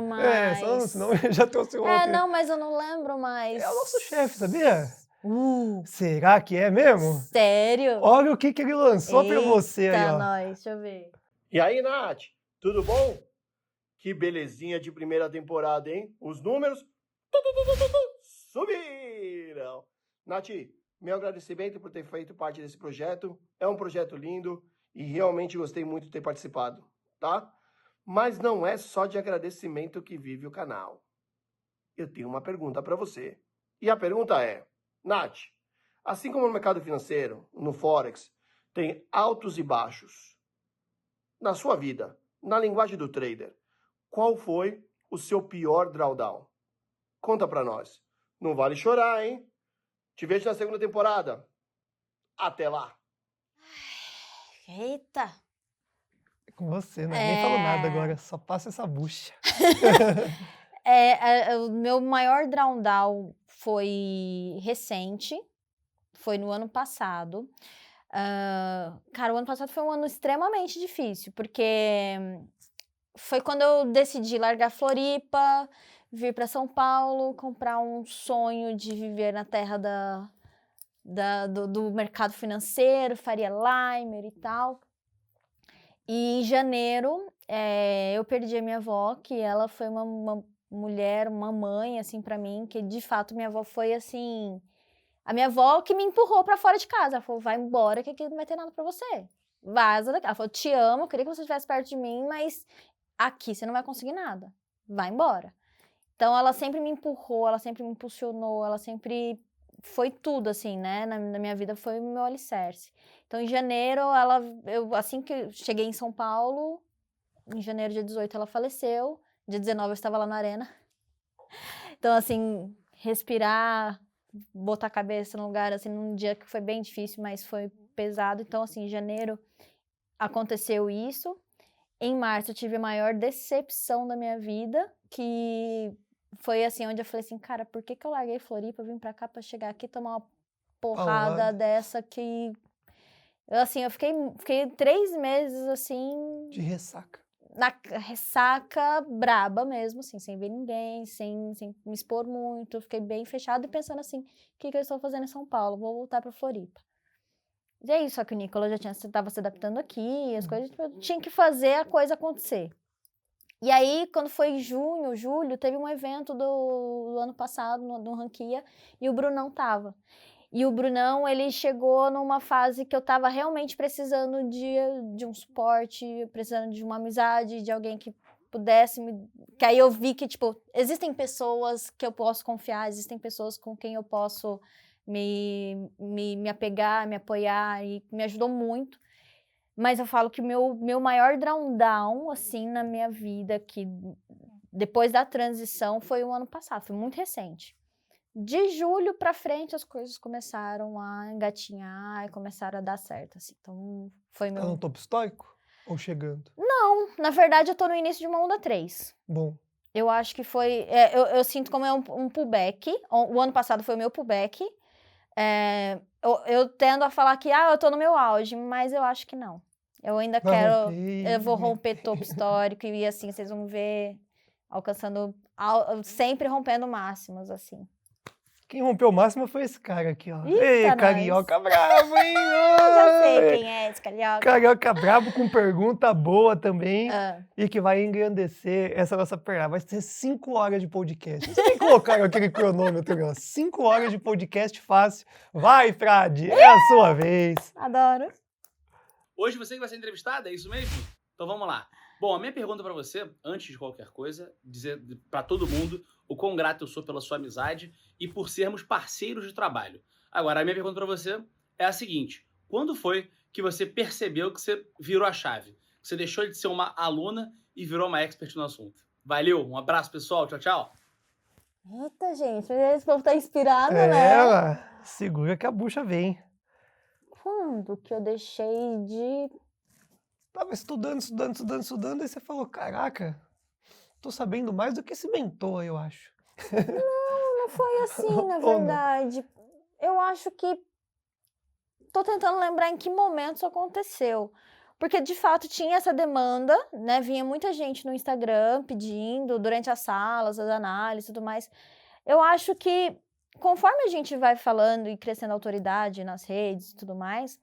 Senão mais. eu já trouxe o É, outro. não, mas eu não lembro mais. É o nosso chefe, sabia? Uh, Será que é mesmo? sério? Olha o que ele lançou pra você aí, Eita, ó. nós, deixa eu ver. E aí, Nath, tudo bom? Que belezinha de primeira temporada, hein? Os números subiram. Nath, meu agradecimento por ter feito parte desse projeto. É um projeto lindo e realmente gostei muito de ter participado, tá? Mas não é só de agradecimento que vive o canal. Eu tenho uma pergunta para você. E a pergunta é, Nath, assim como no mercado financeiro, no Forex, tem altos e baixos. Na sua vida, na linguagem do trader, qual foi o seu pior drawdown? Conta pra nós. Não vale chorar, hein? Te vejo na segunda temporada. Até lá. Eita. É com você, né? Nem falo nada agora, só passa essa bucha. O meu maior drawdown foi recente, foi no ano passado. Cara, o ano passado foi um ano extremamente difícil, porque foi quando eu decidi largar Floripa, vir para São Paulo, comprar um sonho de viver na terra do mercado financeiro, Faria Limer e tal. E em janeiro, eu perdi a minha avó, que ela foi uma mulher, uma mãe, assim, pra mim, que de fato minha avó foi, assim, a minha avó que me empurrou pra fora de casa. Ela falou, vai embora que aqui não vai ter nada pra você. Vaza daqui. Ela falou, te amo, queria que você estivesse perto de mim, mas aqui você não vai conseguir nada. Vai embora. Então, ela sempre me empurrou, ela sempre me impulsionou, ela sempre foi tudo, assim, né? Na minha vida foi o meu alicerce. Então, em janeiro, assim que eu cheguei em São Paulo, em janeiro, dia 18, ela faleceu. Dia 19, eu estava lá na arena. Então, assim, respirar, botar a cabeça no lugar, assim, num dia que foi bem difícil, mas foi pesado. Então, assim, em janeiro aconteceu isso. Em março, eu tive a maior decepção da minha vida, que foi, assim, onde eu falei assim, cara, por que eu larguei Floripa, vim pra cá pra chegar aqui e tomar uma porrada dessa que... eu fiquei 3 meses, assim... De ressaca. Na ressaca braba mesmo, assim, sem ver ninguém, sem me expor muito. Eu fiquei bem fechada e pensando assim, o que eu estou fazendo em São Paulo? Vou voltar pra Floripa. E é isso, só que o Nicolas já estava se adaptando aqui, as coisas, eu tinha que fazer a coisa acontecer. E aí, quando foi junho, julho, teve um evento do ano passado, no Ranquia, e o Brunão tava. E o Brunão, ele chegou numa fase que eu tava realmente precisando de um suporte, precisando de uma amizade, de alguém que pudesse me... Que aí eu vi que, tipo, existem pessoas que eu posso confiar, existem pessoas com quem eu posso me apegar, me apoiar, e me ajudou muito. Mas eu falo que o meu maior drawdown, assim, na minha vida, que depois da transição, foi o ano passado, foi muito recente. De julho pra frente, as coisas começaram a engatinhar e começaram a dar certo, assim. Então, foi Tá no topo histórico? Ou chegando? Não, na verdade, eu tô no início de uma onda 3. Bom. Eu acho que foi... eu sinto como um pullback. O ano passado foi o meu pullback. Eu tendo a falar que, eu tô no meu auge, mas eu acho que não. Eu ainda quero... Eu vou romper topo histórico e, assim, vocês vão ver alcançando... Sempre rompendo máximos, assim. Quem rompeu o máximo foi esse cara aqui, ó. Eita, Ei, nós. carioca brabo, hein? Já sei quem é esse carioca. Carioca brabo com pergunta boa também. E que vai engrandecer essa nossa perna. Vai ser 5 horas de podcast. Vocês nem colocaram aquele cronômetro, ó. 5 horas de podcast fácil. Vai, Frade, é a sua vez. Adoro. Hoje você que vai ser entrevistada, é isso mesmo? Então vamos lá. Bom, a minha pergunta pra você, antes de qualquer coisa, dizer pra todo mundo o quão grato eu sou pela sua amizade e por sermos parceiros de trabalho. Agora, a minha pergunta pra você é a seguinte: quando foi que você percebeu que você virou a chave? Você deixou de ser uma aluna e virou uma expert no assunto. Valeu, um abraço, pessoal. Tchau, tau. Eita, gente, esse povo tá inspirado, É, né? ela segura que a bucha vem. Quando que eu deixei de... Tava estudando, aí você falou, caraca, tô sabendo mais do que esse mentor, eu acho. Não foi assim, na Ou não? verdade. Eu acho que... Tô tentando lembrar em que momento isso aconteceu. Porque, de fato, tinha essa demanda, né? Vinha muita gente no Instagram pedindo, durante as salas, as análises e tudo mais. Eu acho que, conforme a gente vai falando e crescendo autoridade nas redes e tudo mais,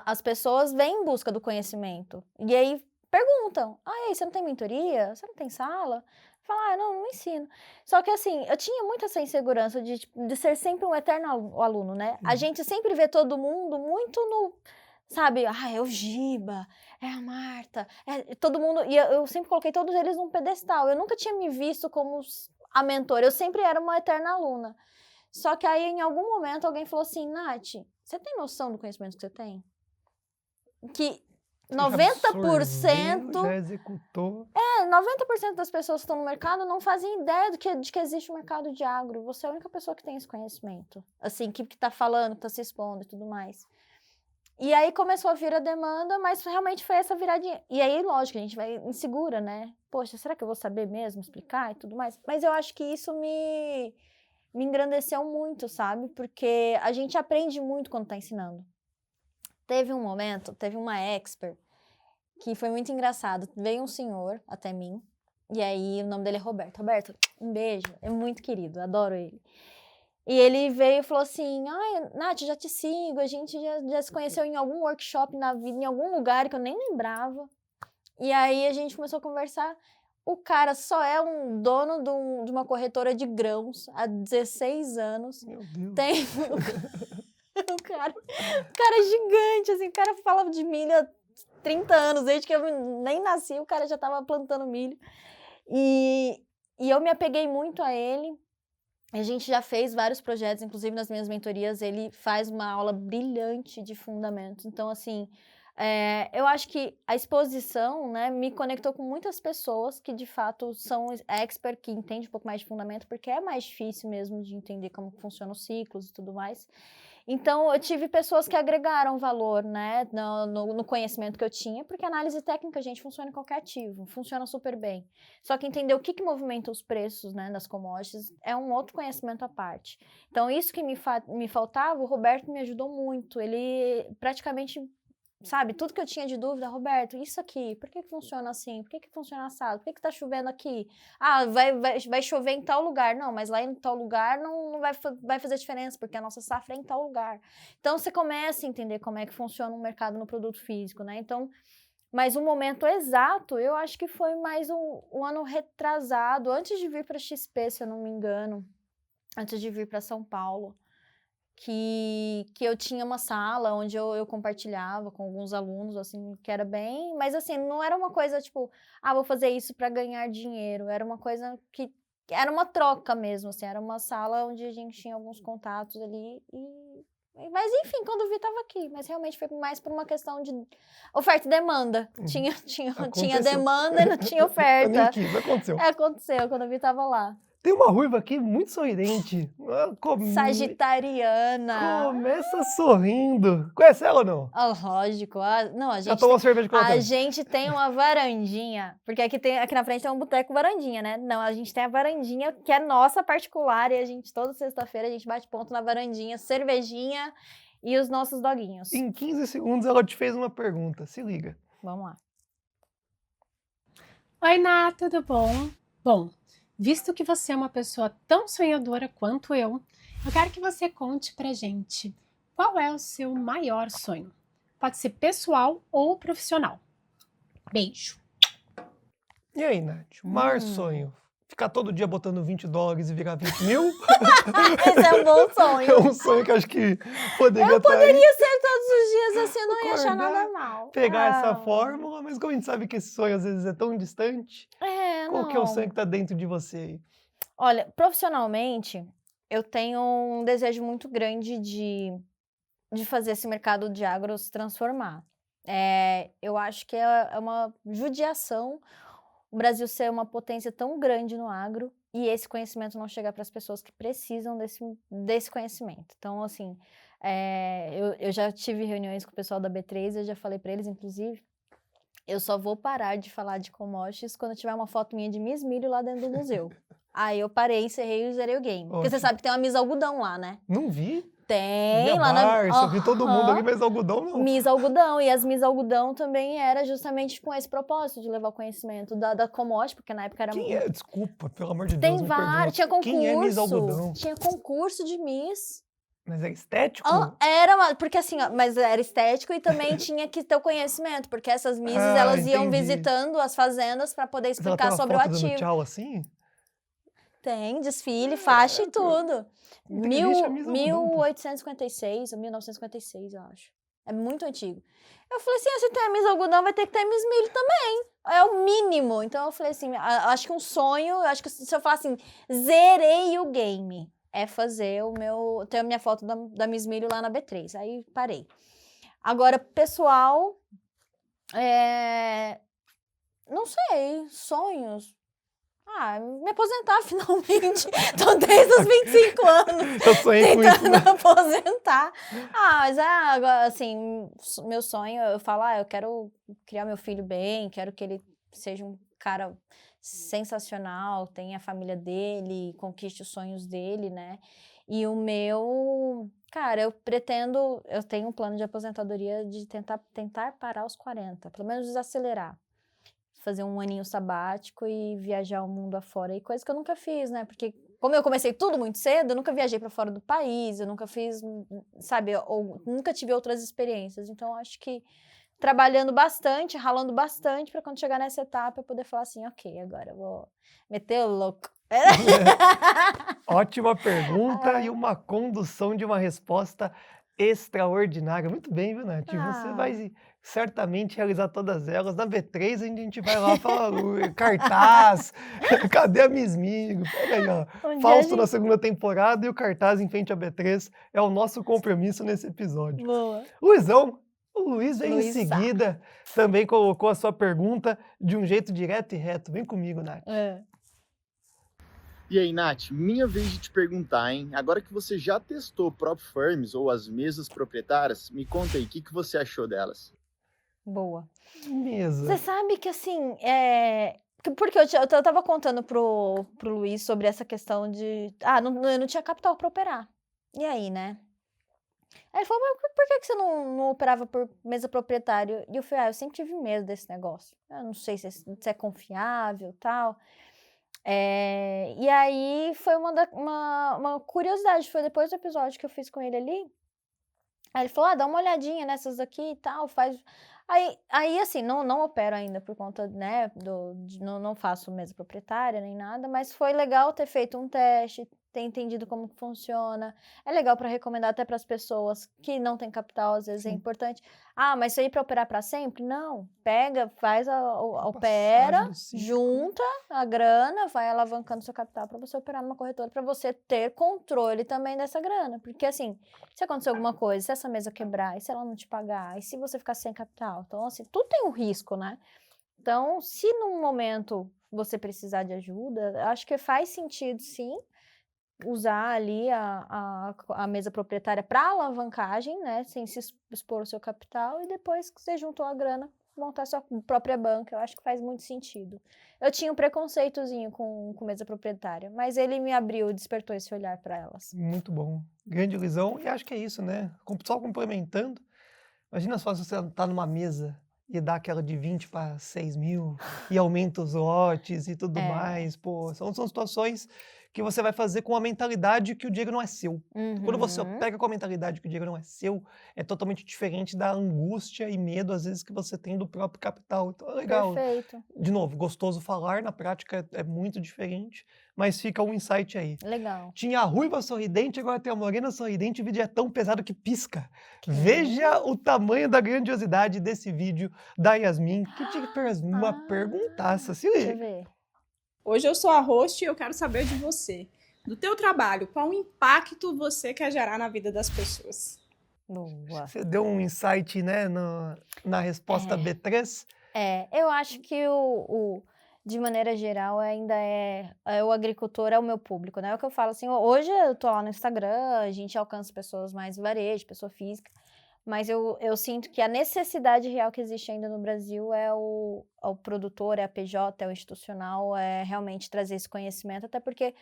as pessoas vêm em busca do conhecimento. E aí perguntam, e aí, você não tem mentoria? Você não tem sala? Fala, não ensino. Só que assim, eu tinha muito essa insegurança de ser sempre um eterno aluno, né? A gente sempre vê todo mundo muito no... Sabe, é o Giba, é a Marta, é todo mundo... E eu sempre coloquei todos eles num pedestal. Eu nunca tinha me visto como a mentora. Eu sempre era uma eterna aluna. Só que aí, em algum momento, alguém falou assim, Nath, você tem noção do conhecimento que você tem? Que 90%... Já executou. 90% das pessoas que estão no mercado não fazem ideia de que existe um mercado de agro. Você é a única pessoa que tem esse conhecimento. Assim, que tá falando, que tá se expondo e tudo mais. E aí começou a vir a demanda, mas realmente foi essa viradinha. E aí, lógico, a gente vai insegura, né? Poxa, será que eu vou saber mesmo explicar e tudo mais? Mas eu acho que isso me engrandeceu muito, sabe? Porque a gente aprende muito quando tá ensinando. Teve um momento, teve uma expert, que foi muito engraçado. Veio um senhor até mim, e aí o nome dele é Roberto. Roberto, um beijo, é muito querido, adoro ele. E ele veio e falou assim, Nath, já te sigo, a gente já se conheceu em algum workshop na vida, em algum lugar que eu nem lembrava. E aí a gente começou a conversar. O cara só é um dono de uma corretora de grãos há 16 anos. Meu Deus. Tem... o cara é gigante, assim, o cara falava de milho há 30 anos, desde que eu nem nasci, o cara já tava plantando milho. E eu me apeguei muito a ele. A gente já fez vários projetos, inclusive nas minhas mentorias, ele faz uma aula brilhante de fundamentos. Então, assim, eu acho que a exposição, né, me conectou com muitas pessoas que, de fato, são expert, que entendem um pouco mais de fundamento, porque é mais difícil mesmo de entender como funcionam os ciclos e tudo mais. Então, eu tive pessoas que agregaram valor, né, no conhecimento que eu tinha, porque a análise técnica, gente, funciona em qualquer ativo, funciona super bem. Só que entender o que movimenta os preços, né, das commodities é um outro conhecimento à parte. Então, isso que me faltava, o Roberto me ajudou muito. Ele praticamente... Sabe, tudo que eu tinha de dúvida, Roberto, isso aqui, por que funciona assim? Por que funciona assado? Por que tá chovendo aqui? Vai chover em tal lugar. Não, mas lá em tal lugar não vai fazer diferença, porque a nossa safra é em tal lugar. Então, você começa a entender como é que funciona o mercado no produto físico, né? Então, mas o momento exato, eu acho que foi mais um ano retrasado, antes de vir para XP, se eu não me engano, antes de vir para São Paulo. Que eu tinha uma sala onde eu compartilhava com alguns alunos, assim, que era bem... Mas, assim, não era uma coisa, tipo, vou fazer isso para ganhar dinheiro. Era uma coisa que... Era uma troca mesmo, assim. Era uma sala onde a gente tinha alguns contatos ali Mas, enfim, quando eu vi, tava aqui. Mas, realmente, foi mais por uma questão de oferta e demanda. Tinha demanda e não tinha oferta. Eu nem quis, aconteceu. Aconteceu. Quando eu vi, tava lá. Tem uma ruiva aqui muito sorridente. Sagitariana. Começa sorrindo. Conhece ela ou não? Lógico. Não, a gente... Já tomou cerveja com ela? A gente tem uma varandinha. Porque aqui na frente tem um boteco varandinha, né? Não, a gente tem a varandinha que é nossa particular. E a gente, toda sexta-feira, a gente bate ponto na varandinha, cervejinha e os nossos doguinhos. Em 15 segundos ela te fez uma pergunta. Se liga. Vamos lá. Oi, Nath, tudo bom? Bom, visto que você é uma pessoa tão sonhadora quanto eu quero que você conte pra gente qual é o seu maior sonho. Pode ser pessoal ou profissional. Beijo. E aí, Nath? O maior sonho? Ficar todo dia botando $20 e virar 20 mil? Esse é um bom sonho. É um sonho que eu acho que poderia Eu poderia ser todos os dias assim, eu não ia achar nada mal. Pegar essa fórmula, mas como a gente sabe que esse sonho às vezes é tão distante, qual que é o sonho que tá dentro de você aí? Olha, profissionalmente, eu tenho um desejo muito grande de fazer esse mercado de agro se transformar. Eu acho que é uma judiação o Brasil ser uma potência tão grande no agro e esse conhecimento não chegar para as pessoas que precisam desse conhecimento. Então, assim, eu já tive reuniões com o pessoal da B3, eu já falei para eles, inclusive, eu só vou parar de falar de commodities quando tiver uma foto minha de Miss Milho lá dentro do museu. Aí eu parei, encerrei e zerei o game. Porque você sabe que tem uma Miss Algodão lá, né? Não vi. Tem, Vi lá a na... Márcia, vi todo mundo ali, mas algodão não. Miss Algodão, e as Miss Algodão também era justamente com esse propósito de levar o conhecimento da commodity, porque na época era... Quem é? Desculpa, pelo amor de Deus, Tem me vários, perdoa. tinha concurso. Quem é Miss Algodão? Tinha concurso de Miss. Mas é estético? Porque assim, mas era estético e também tinha que ter o conhecimento, porque essas Misses, Ah, elas iam entendi. visitando as fazendas para poder Mas ela explicar tem uma sobre o foto dando ativo. tchau assim? Tem, desfile, faixa e tudo. Inteligente a Miss Algodão, pô. 1856 ou 1956, eu acho. É muito antigo. Eu falei assim, se tem a Miss Algodão, vai ter que ter a Miss Milho também. É o mínimo. Então eu falei assim, acho que um sonho, acho que se eu falar assim, zerei o game, é fazer ter a minha foto da Miss Milho lá na B3. Aí parei. Agora, pessoal, não sei, sonhos. Me aposentar finalmente. Tô desde os 25 anos Eu sonhei com isso, né? tentando aposentar. Mas agora, assim, meu sonho, eu falo, eu quero criar meu filho bem, quero que ele seja um cara sensacional, tenha a família dele, conquiste os sonhos dele, né? E o meu, cara, eu tenho um plano de aposentadoria de tentar parar aos 40, pelo menos desacelerar. Fazer um aninho sabático e viajar o mundo afora. E coisa que eu nunca fiz, né? Porque como eu comecei tudo muito cedo, eu nunca viajei para fora do país, eu nunca fiz, sabe? Ou nunca tive outras experiências. Então, acho que trabalhando bastante, ralando bastante, para quando chegar nessa etapa, eu poder falar assim, ok, agora eu vou meter o louco. Ótima pergunta e uma condução de uma resposta extraordinária. Muito bem, viu, Nath? Você vai certamente realizar todas elas. Na B3 a gente vai lá falar cartaz, cadê a Miss Milho? Pega aí, ó. Fausto na segunda temporada e o cartaz em frente à B3 é o nosso compromisso nesse episódio. Boa. Luizão, o Luiz veio em seguida, também colocou a sua pergunta de um jeito direto e reto. Vem comigo, Nath. E aí, Nath, minha vez de te perguntar, hein? Agora que você já testou Prop Firms ou as mesas proprietárias, me conta aí, o que você achou delas? Boa. Mesa. Você sabe que, assim, porque eu tava contando pro Luiz sobre essa questão de... eu não tinha capital para operar. E aí, né? Aí ele falou, mas por que você não operava por mesa proprietária? E eu falei, eu sempre tive medo desse negócio. Eu não sei se é confiável e tal. E aí foi uma curiosidade, foi depois do episódio que eu fiz com ele ali. Aí ele falou, dá uma olhadinha nessas aqui e tal, faz... Aí assim, não opero ainda por conta, né, não faço mesa proprietária nem nada, mas foi legal ter feito um teste, ter entendido como funciona. É legal para recomendar até para as pessoas que não têm capital, às vezes é importante. Mas isso aí para operar para sempre? Não. Pega, faz opera, junta a grana, vai alavancando seu capital para você operar numa corretora, para você ter controle também dessa grana. Porque assim, se acontecer alguma coisa, se essa mesa quebrar, e se ela não te pagar, e se você ficar sem capital, então assim, tudo tem um risco, né? Então, se num momento você precisar de ajuda, acho que faz sentido sim, usar ali a mesa proprietária para alavancagem, né, sem se expor o seu capital, e depois que você juntou a grana, montar sua própria banca. Eu acho que faz muito sentido. Eu tinha um preconceitozinho com mesa proprietária, mas ele me abriu, despertou esse olhar para elas. Muito bom. Grande visão. E acho que é isso, né? Só complementando, imagina só se você tá numa mesa e dá aquela de 20 para 6 mil e aumenta os lotes e tudo mais. Pô, são situações que você vai fazer com a mentalidade que o dinheiro não é seu. Quando você pega com a mentalidade que o dinheiro não é seu, é totalmente diferente da angústia e medo, às vezes, que você tem do próprio capital. Então é legal. Perfeito. De novo, gostoso falar, na prática é muito diferente, mas fica um insight aí. Legal. Tinha a ruiva sorridente, agora tem a morena sorridente, o vídeo é tão pesado que pisca. Veja o tamanho da grandiosidade desse vídeo da Yasmin, que te fez uma perguntaça, se Deixa eu liga. ver. Hoje eu sou a host e eu quero saber de você. Do teu trabalho, qual o impacto você quer gerar na vida das pessoas? Boa. Você deu um insight, né, na resposta B3. Eu acho que de maneira geral, ainda o agricultor é o meu público, né? É o que eu falo assim, hoje eu tô lá no Instagram, a gente alcança pessoas mais varejo, pessoa física, mas eu sinto que a necessidade real que existe ainda no Brasil é o produtor, é a PJ, é o institucional, é realmente trazer esse conhecimento, até porque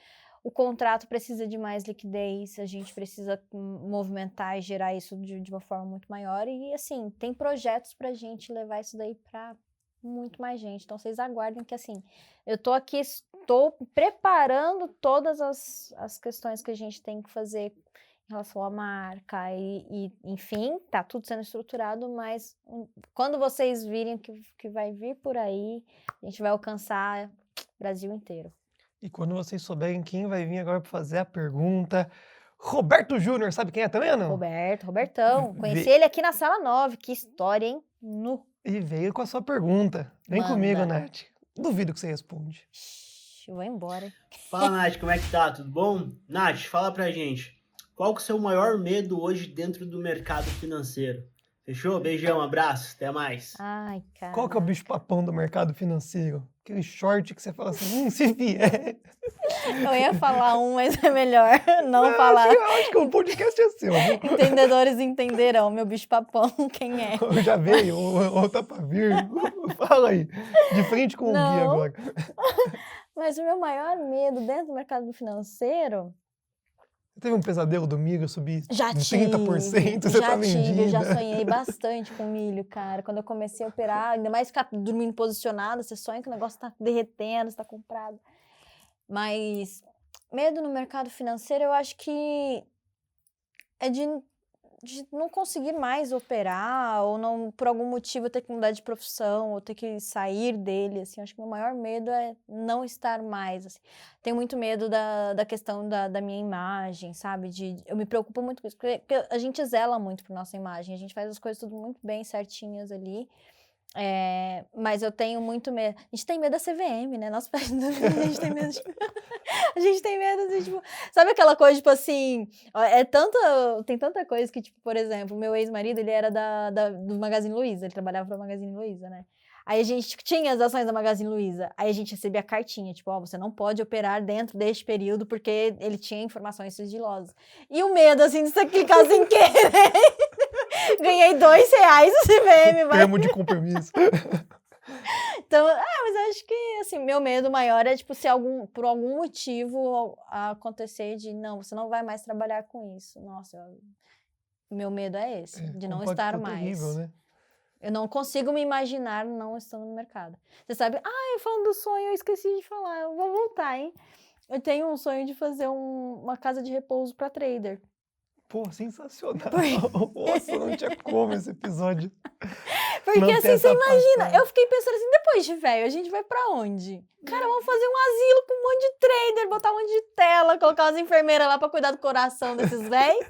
o contrato precisa de mais liquidez, a gente precisa movimentar e gerar isso de uma forma muito maior. E, assim, tem projetos pra gente levar isso daí pra muito mais gente. Então, vocês aguardem que, assim, eu tô aqui, estou preparando todas as questões que a gente tem que fazer em relação à marca e enfim, tá tudo sendo estruturado, mas quando vocês virem que vai vir por aí, a gente vai alcançar o Brasil inteiro. E quando vocês souberem quem vai vir agora para fazer a pergunta, Roberto Júnior, sabe quem é também ou não? Robertão. Conheci ele aqui na Sala 9. Que história, hein? E veio com a sua pergunta. Vem Manda. comigo, Nath. Duvido que você responde. Eu vou embora. Fala, Nath, como é que tá? Tudo bom? Nath, fala pra gente. Qual que é o seu maior medo hoje dentro do mercado financeiro? Fechou? Beijão, abraço, até mais. Ai, cara. Qual que é o bicho-papão do mercado financeiro? Aquele short que você fala assim, se vier. Eu ia falar mas é melhor não falar. Eu acho que o podcast é seu. Viu? Entendedores entenderão, meu bicho-papão, quem é? Já veio, ou tá pra vir. Fala aí, de frente com o Gui agora. Mas o meu maior medo dentro do mercado financeiro... Você teve um pesadelo do milho subir já de tive, 30%? Você tá vendida? Eu já sonhei bastante com milho, cara. Quando eu comecei a operar, ainda mais ficar dormindo posicionada, você sonha que o negócio tá derretendo, você tá comprado. Mas medo no mercado financeiro, eu acho que é de não conseguir mais operar, ou não, por algum motivo, ter que mudar de profissão, ou ter que sair dele, assim. Acho que o meu maior medo é não estar mais, assim. Tenho muito medo da questão da minha imagem, sabe? Eu me preocupo muito com isso, porque a gente zela muito por nossa imagem, a gente faz as coisas tudo muito bem certinhas ali. Mas eu tenho muito medo. A gente tem medo da CVM, né? Nossa, a gente tem medo de... A gente tem medo de, tipo... Sabe aquela coisa, tipo assim... Tem tanta coisa que, tipo, por exemplo, meu ex-marido, ele era do Magazine Luiza. Ele trabalhava para Magazine Luiza, né? Aí a gente tinha as ações da Magazine Luiza. Aí a gente recebia a cartinha, tipo, você não pode operar dentro deste período porque ele tinha informações sigilosas. E o medo, assim, de você clicar sem querer. Ganhei R$2 o CVM. Termo de compromisso. Então, mas eu acho que, assim, meu medo maior é, tipo, se por algum motivo acontecer de, não, você não vai mais trabalhar com isso. Nossa, meu medo é esse, de não estar mais. Terrível, né? Eu não consigo me imaginar não estando no mercado. Você sabe, falando do sonho, eu esqueci de falar, eu vou voltar, hein? Eu tenho um sonho de fazer uma casa de repouso para trader. Pô, sensacional. Nossa, não tinha como esse episódio. Porque assim, você imagina, eu fiquei pensando assim, depois de velho, a gente vai pra onde? Cara, vamos fazer um asilo com um monte de trader, botar um monte de tela, colocar umas enfermeiras lá pra cuidar do coração desses velhos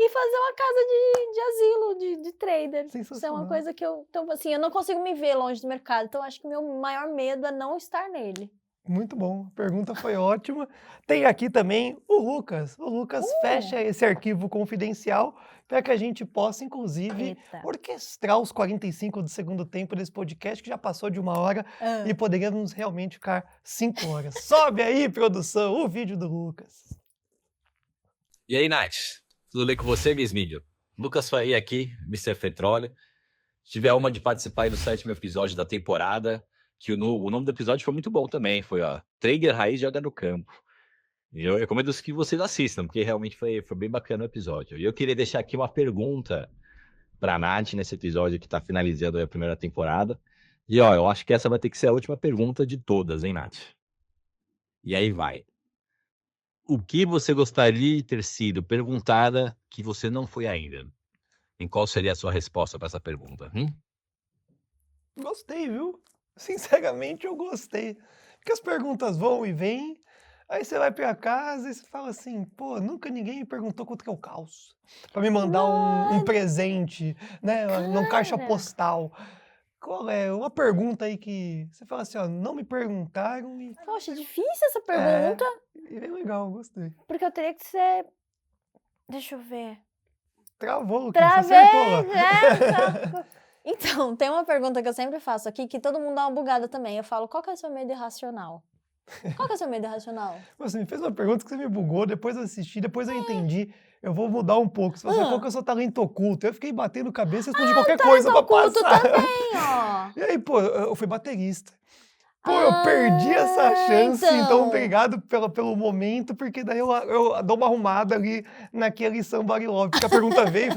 e fazer uma casa de asilo, de trader. Isso é uma coisa que então, assim, eu não consigo me ver longe do mercado, então acho que o meu maior medo é não estar nele. Muito bom, a pergunta foi ótima. Tem aqui também o Lucas. O Lucas fecha esse arquivo confidencial para que a gente possa, inclusive, orquestrar os 45 do segundo tempo desse podcast, que já passou de 1 hora, e poderíamos realmente ficar 5 horas. Sobe aí, produção, o vídeo do Lucas. E aí, Nath? Tudo bem com você, Mismídio? Lucas Faria aqui, Mr. Petróleo. Tive a honra de participar aí do 7º episódio da temporada, que o nome do episódio foi muito bom também, foi Trader Raiz Joga no Campo. E eu recomendo que vocês assistam, porque realmente foi bem bacana o episódio. E eu queria deixar aqui uma pergunta para a Nath nesse episódio que está finalizando a primeira temporada. E eu acho que essa vai ter que ser a última pergunta de todas, hein, Nath? E aí vai. O que você gostaria de ter sido perguntada que você não foi ainda? E qual seria a sua resposta para essa pergunta? Gostei, viu? Sinceramente, eu gostei. Porque as perguntas vão e vêm, aí você vai pra casa e você fala assim, pô, nunca ninguém me perguntou quanto que é o calço. Pra me mandar um presente, né? Num caixa postal. Qual é? Uma pergunta aí que você fala assim, não me perguntaram e... Poxa, difícil essa pergunta. E bem legal, gostei. Porque eu teria que ser... Deixa eu ver. Travou, Luquinha. Você acertou. Travei, Então, tem uma pergunta que eu sempre faço aqui, que todo mundo dá uma bugada também. Eu falo, qual que é o seu medo irracional? Qual que é o seu medo irracional? Você me fez uma pergunta que você me bugou, depois eu assisti, depois eu entendi. Eu vou mudar um pouco. Você falou assim, qual que é o seu talento oculto? Eu fiquei batendo cabeça e respondi qualquer coisa pra Oculto passar. também, ó. E aí, pô, eu fui baterista. Pô, eu perdi essa chance, então obrigado pelo momento, porque daí eu dou uma arrumada ali naquele Somebody Love, porque a pergunta veio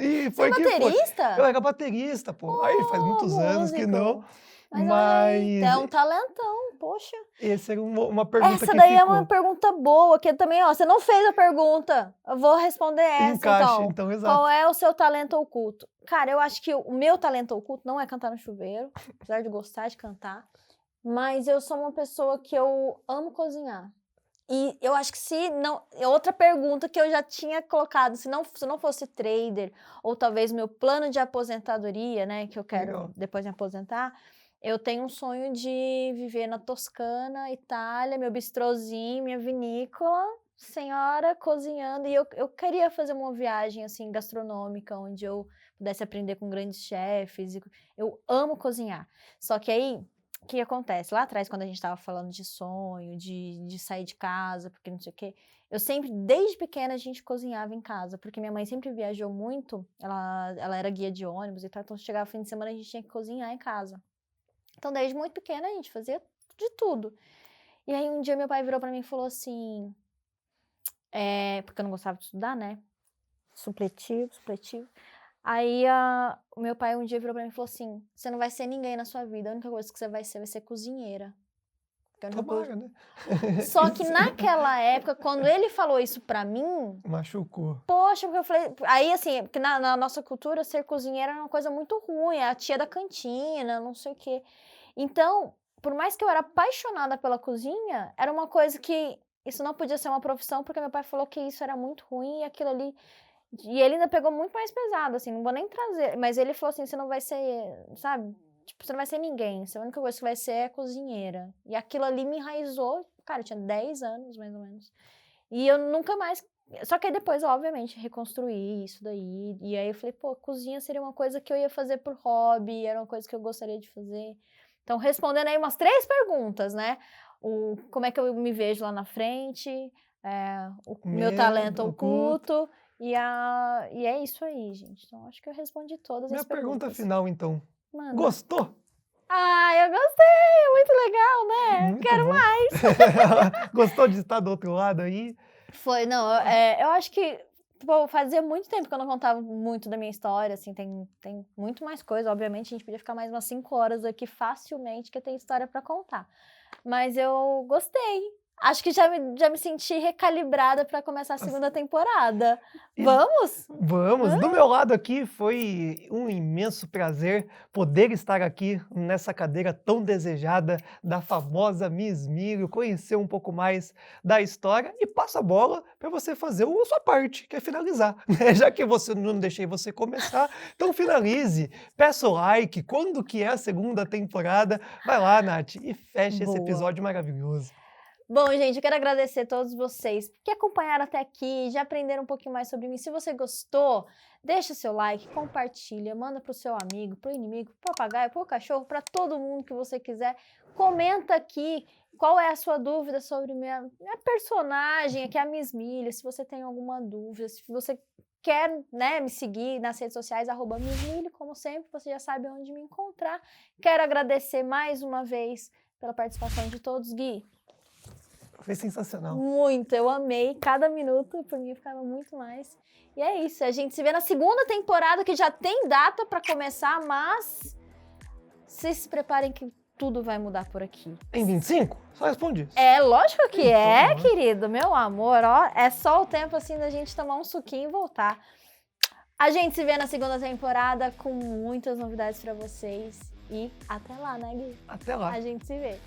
e foi Você é baterista? Eu era baterista, pô. Aí faz muitos anos que não, mas É um talentão, poxa. essa era uma pergunta Essa que daí é ficou. uma pergunta boa, que também, ó, você não fez a pergunta. Eu vou responder essa, Encaixa, então, exato. Qual é o seu talento oculto? Cara, eu acho que o meu talento oculto não é cantar no chuveiro, apesar de gostar de cantar. Mas eu sou uma pessoa que eu amo cozinhar. E eu acho que se não... Outra pergunta que eu já tinha colocado, se não fosse trader, ou talvez meu plano de aposentadoria, né, que eu quero depois me aposentar, eu tenho um sonho de viver na Toscana, Itália, meu bistrozinho, minha vinícola, senhora cozinhando. E eu queria fazer uma viagem, assim, gastronômica, onde eu pudesse aprender com grandes chefes. Eu amo cozinhar. Só que aí... O que acontece? Lá atrás, quando a gente estava falando de sonho, de sair de casa, porque não sei o quê, eu sempre, desde pequena, a gente cozinhava em casa, porque minha mãe sempre viajou muito, ela era guia de ônibus e tal, então chegava fim de semana a gente tinha que cozinhar em casa. Então, desde muito pequena, a gente fazia de tudo. E aí, um dia, meu pai virou pra mim e falou assim, porque eu não gostava de estudar, né? Supletivo. Aí, o meu pai um dia virou pra mim e falou assim, você não vai ser ninguém na sua vida, a única coisa que você vai ser cozinheira. Tomara, né? Só que naquela época, quando ele falou isso pra mim... Machucou. Poxa, porque eu falei... Aí, assim, porque na nossa cultura, ser cozinheira era uma coisa muito ruim, é a tia da cantina, não sei o quê. Então, por mais que eu era apaixonada pela cozinha, era uma coisa que... Isso não podia ser uma profissão, porque meu pai falou que isso era muito ruim e aquilo ali... E ele ainda pegou muito mais pesado, assim, não vou nem trazer. Mas ele falou assim, você não vai ser, sabe? Tipo, você não vai ser ninguém. A única coisa que vai ser é cozinheira. E aquilo ali me enraizou, cara, eu tinha 10 anos, mais ou menos. E eu nunca mais... Só que aí depois, obviamente, reconstruí isso daí. E aí eu falei, pô, cozinha seria uma coisa que eu ia fazer por hobby, era uma coisa que eu gostaria de fazer. Então, respondendo aí umas 3 perguntas, né? Como é que eu me vejo lá na frente, o meu talento oculto... E é isso aí, gente. Então, acho que eu respondi todas Minha as perguntas. pergunta final, então. Manda. Gostou? Eu gostei! É muito legal, né? Muito Quero bom. mais! Gostou de estar do outro lado aí? Foi, não. Eu acho que fazia muito tempo que eu não contava muito da minha história, assim, tem muito mais coisa. Obviamente, a gente podia ficar mais umas 5 horas aqui facilmente, que tem história pra contar. Mas eu gostei. Acho que já me senti recalibrada para começar a segunda temporada. Vamos? Vamos! Do meu lado aqui foi um imenso prazer poder estar aqui nessa cadeira tão desejada da famosa Miss Milho, conhecer um pouco mais da história e passo a bola para você fazer a sua parte, que é finalizar. Já que você não deixei você começar, então finalize, peça o like, quando que é a segunda temporada, vai lá, Nath, e feche esse episódio maravilhoso. Bom, gente, eu quero agradecer a todos vocês que acompanharam até aqui, já aprenderam um pouquinho mais sobre mim. Se você gostou, deixa seu like, compartilha, manda pro seu amigo, pro inimigo, pro papagaio, pro cachorro, para todo mundo que você quiser. Comenta aqui qual é a sua dúvida sobre minha personagem, aqui é a Miss Milho. Se você tem alguma dúvida, se você quer, né, me seguir nas redes sociais, @MissMilho, como sempre, você já sabe onde me encontrar. Quero agradecer mais uma vez pela participação de todos, Gui. Foi sensacional. Muito, eu amei cada minuto, por mim ficava muito mais. E é isso, a gente se vê na segunda temporada, que já tem data pra começar, mas vocês se preparem que tudo vai mudar por aqui. Em 25? Só responde isso. É, lógico que é, querido, meu amor, ó, é só o tempo assim da gente tomar um suquinho e voltar. A gente se vê na segunda temporada com muitas novidades pra vocês e até lá, né, Gui? Até lá. A gente se vê.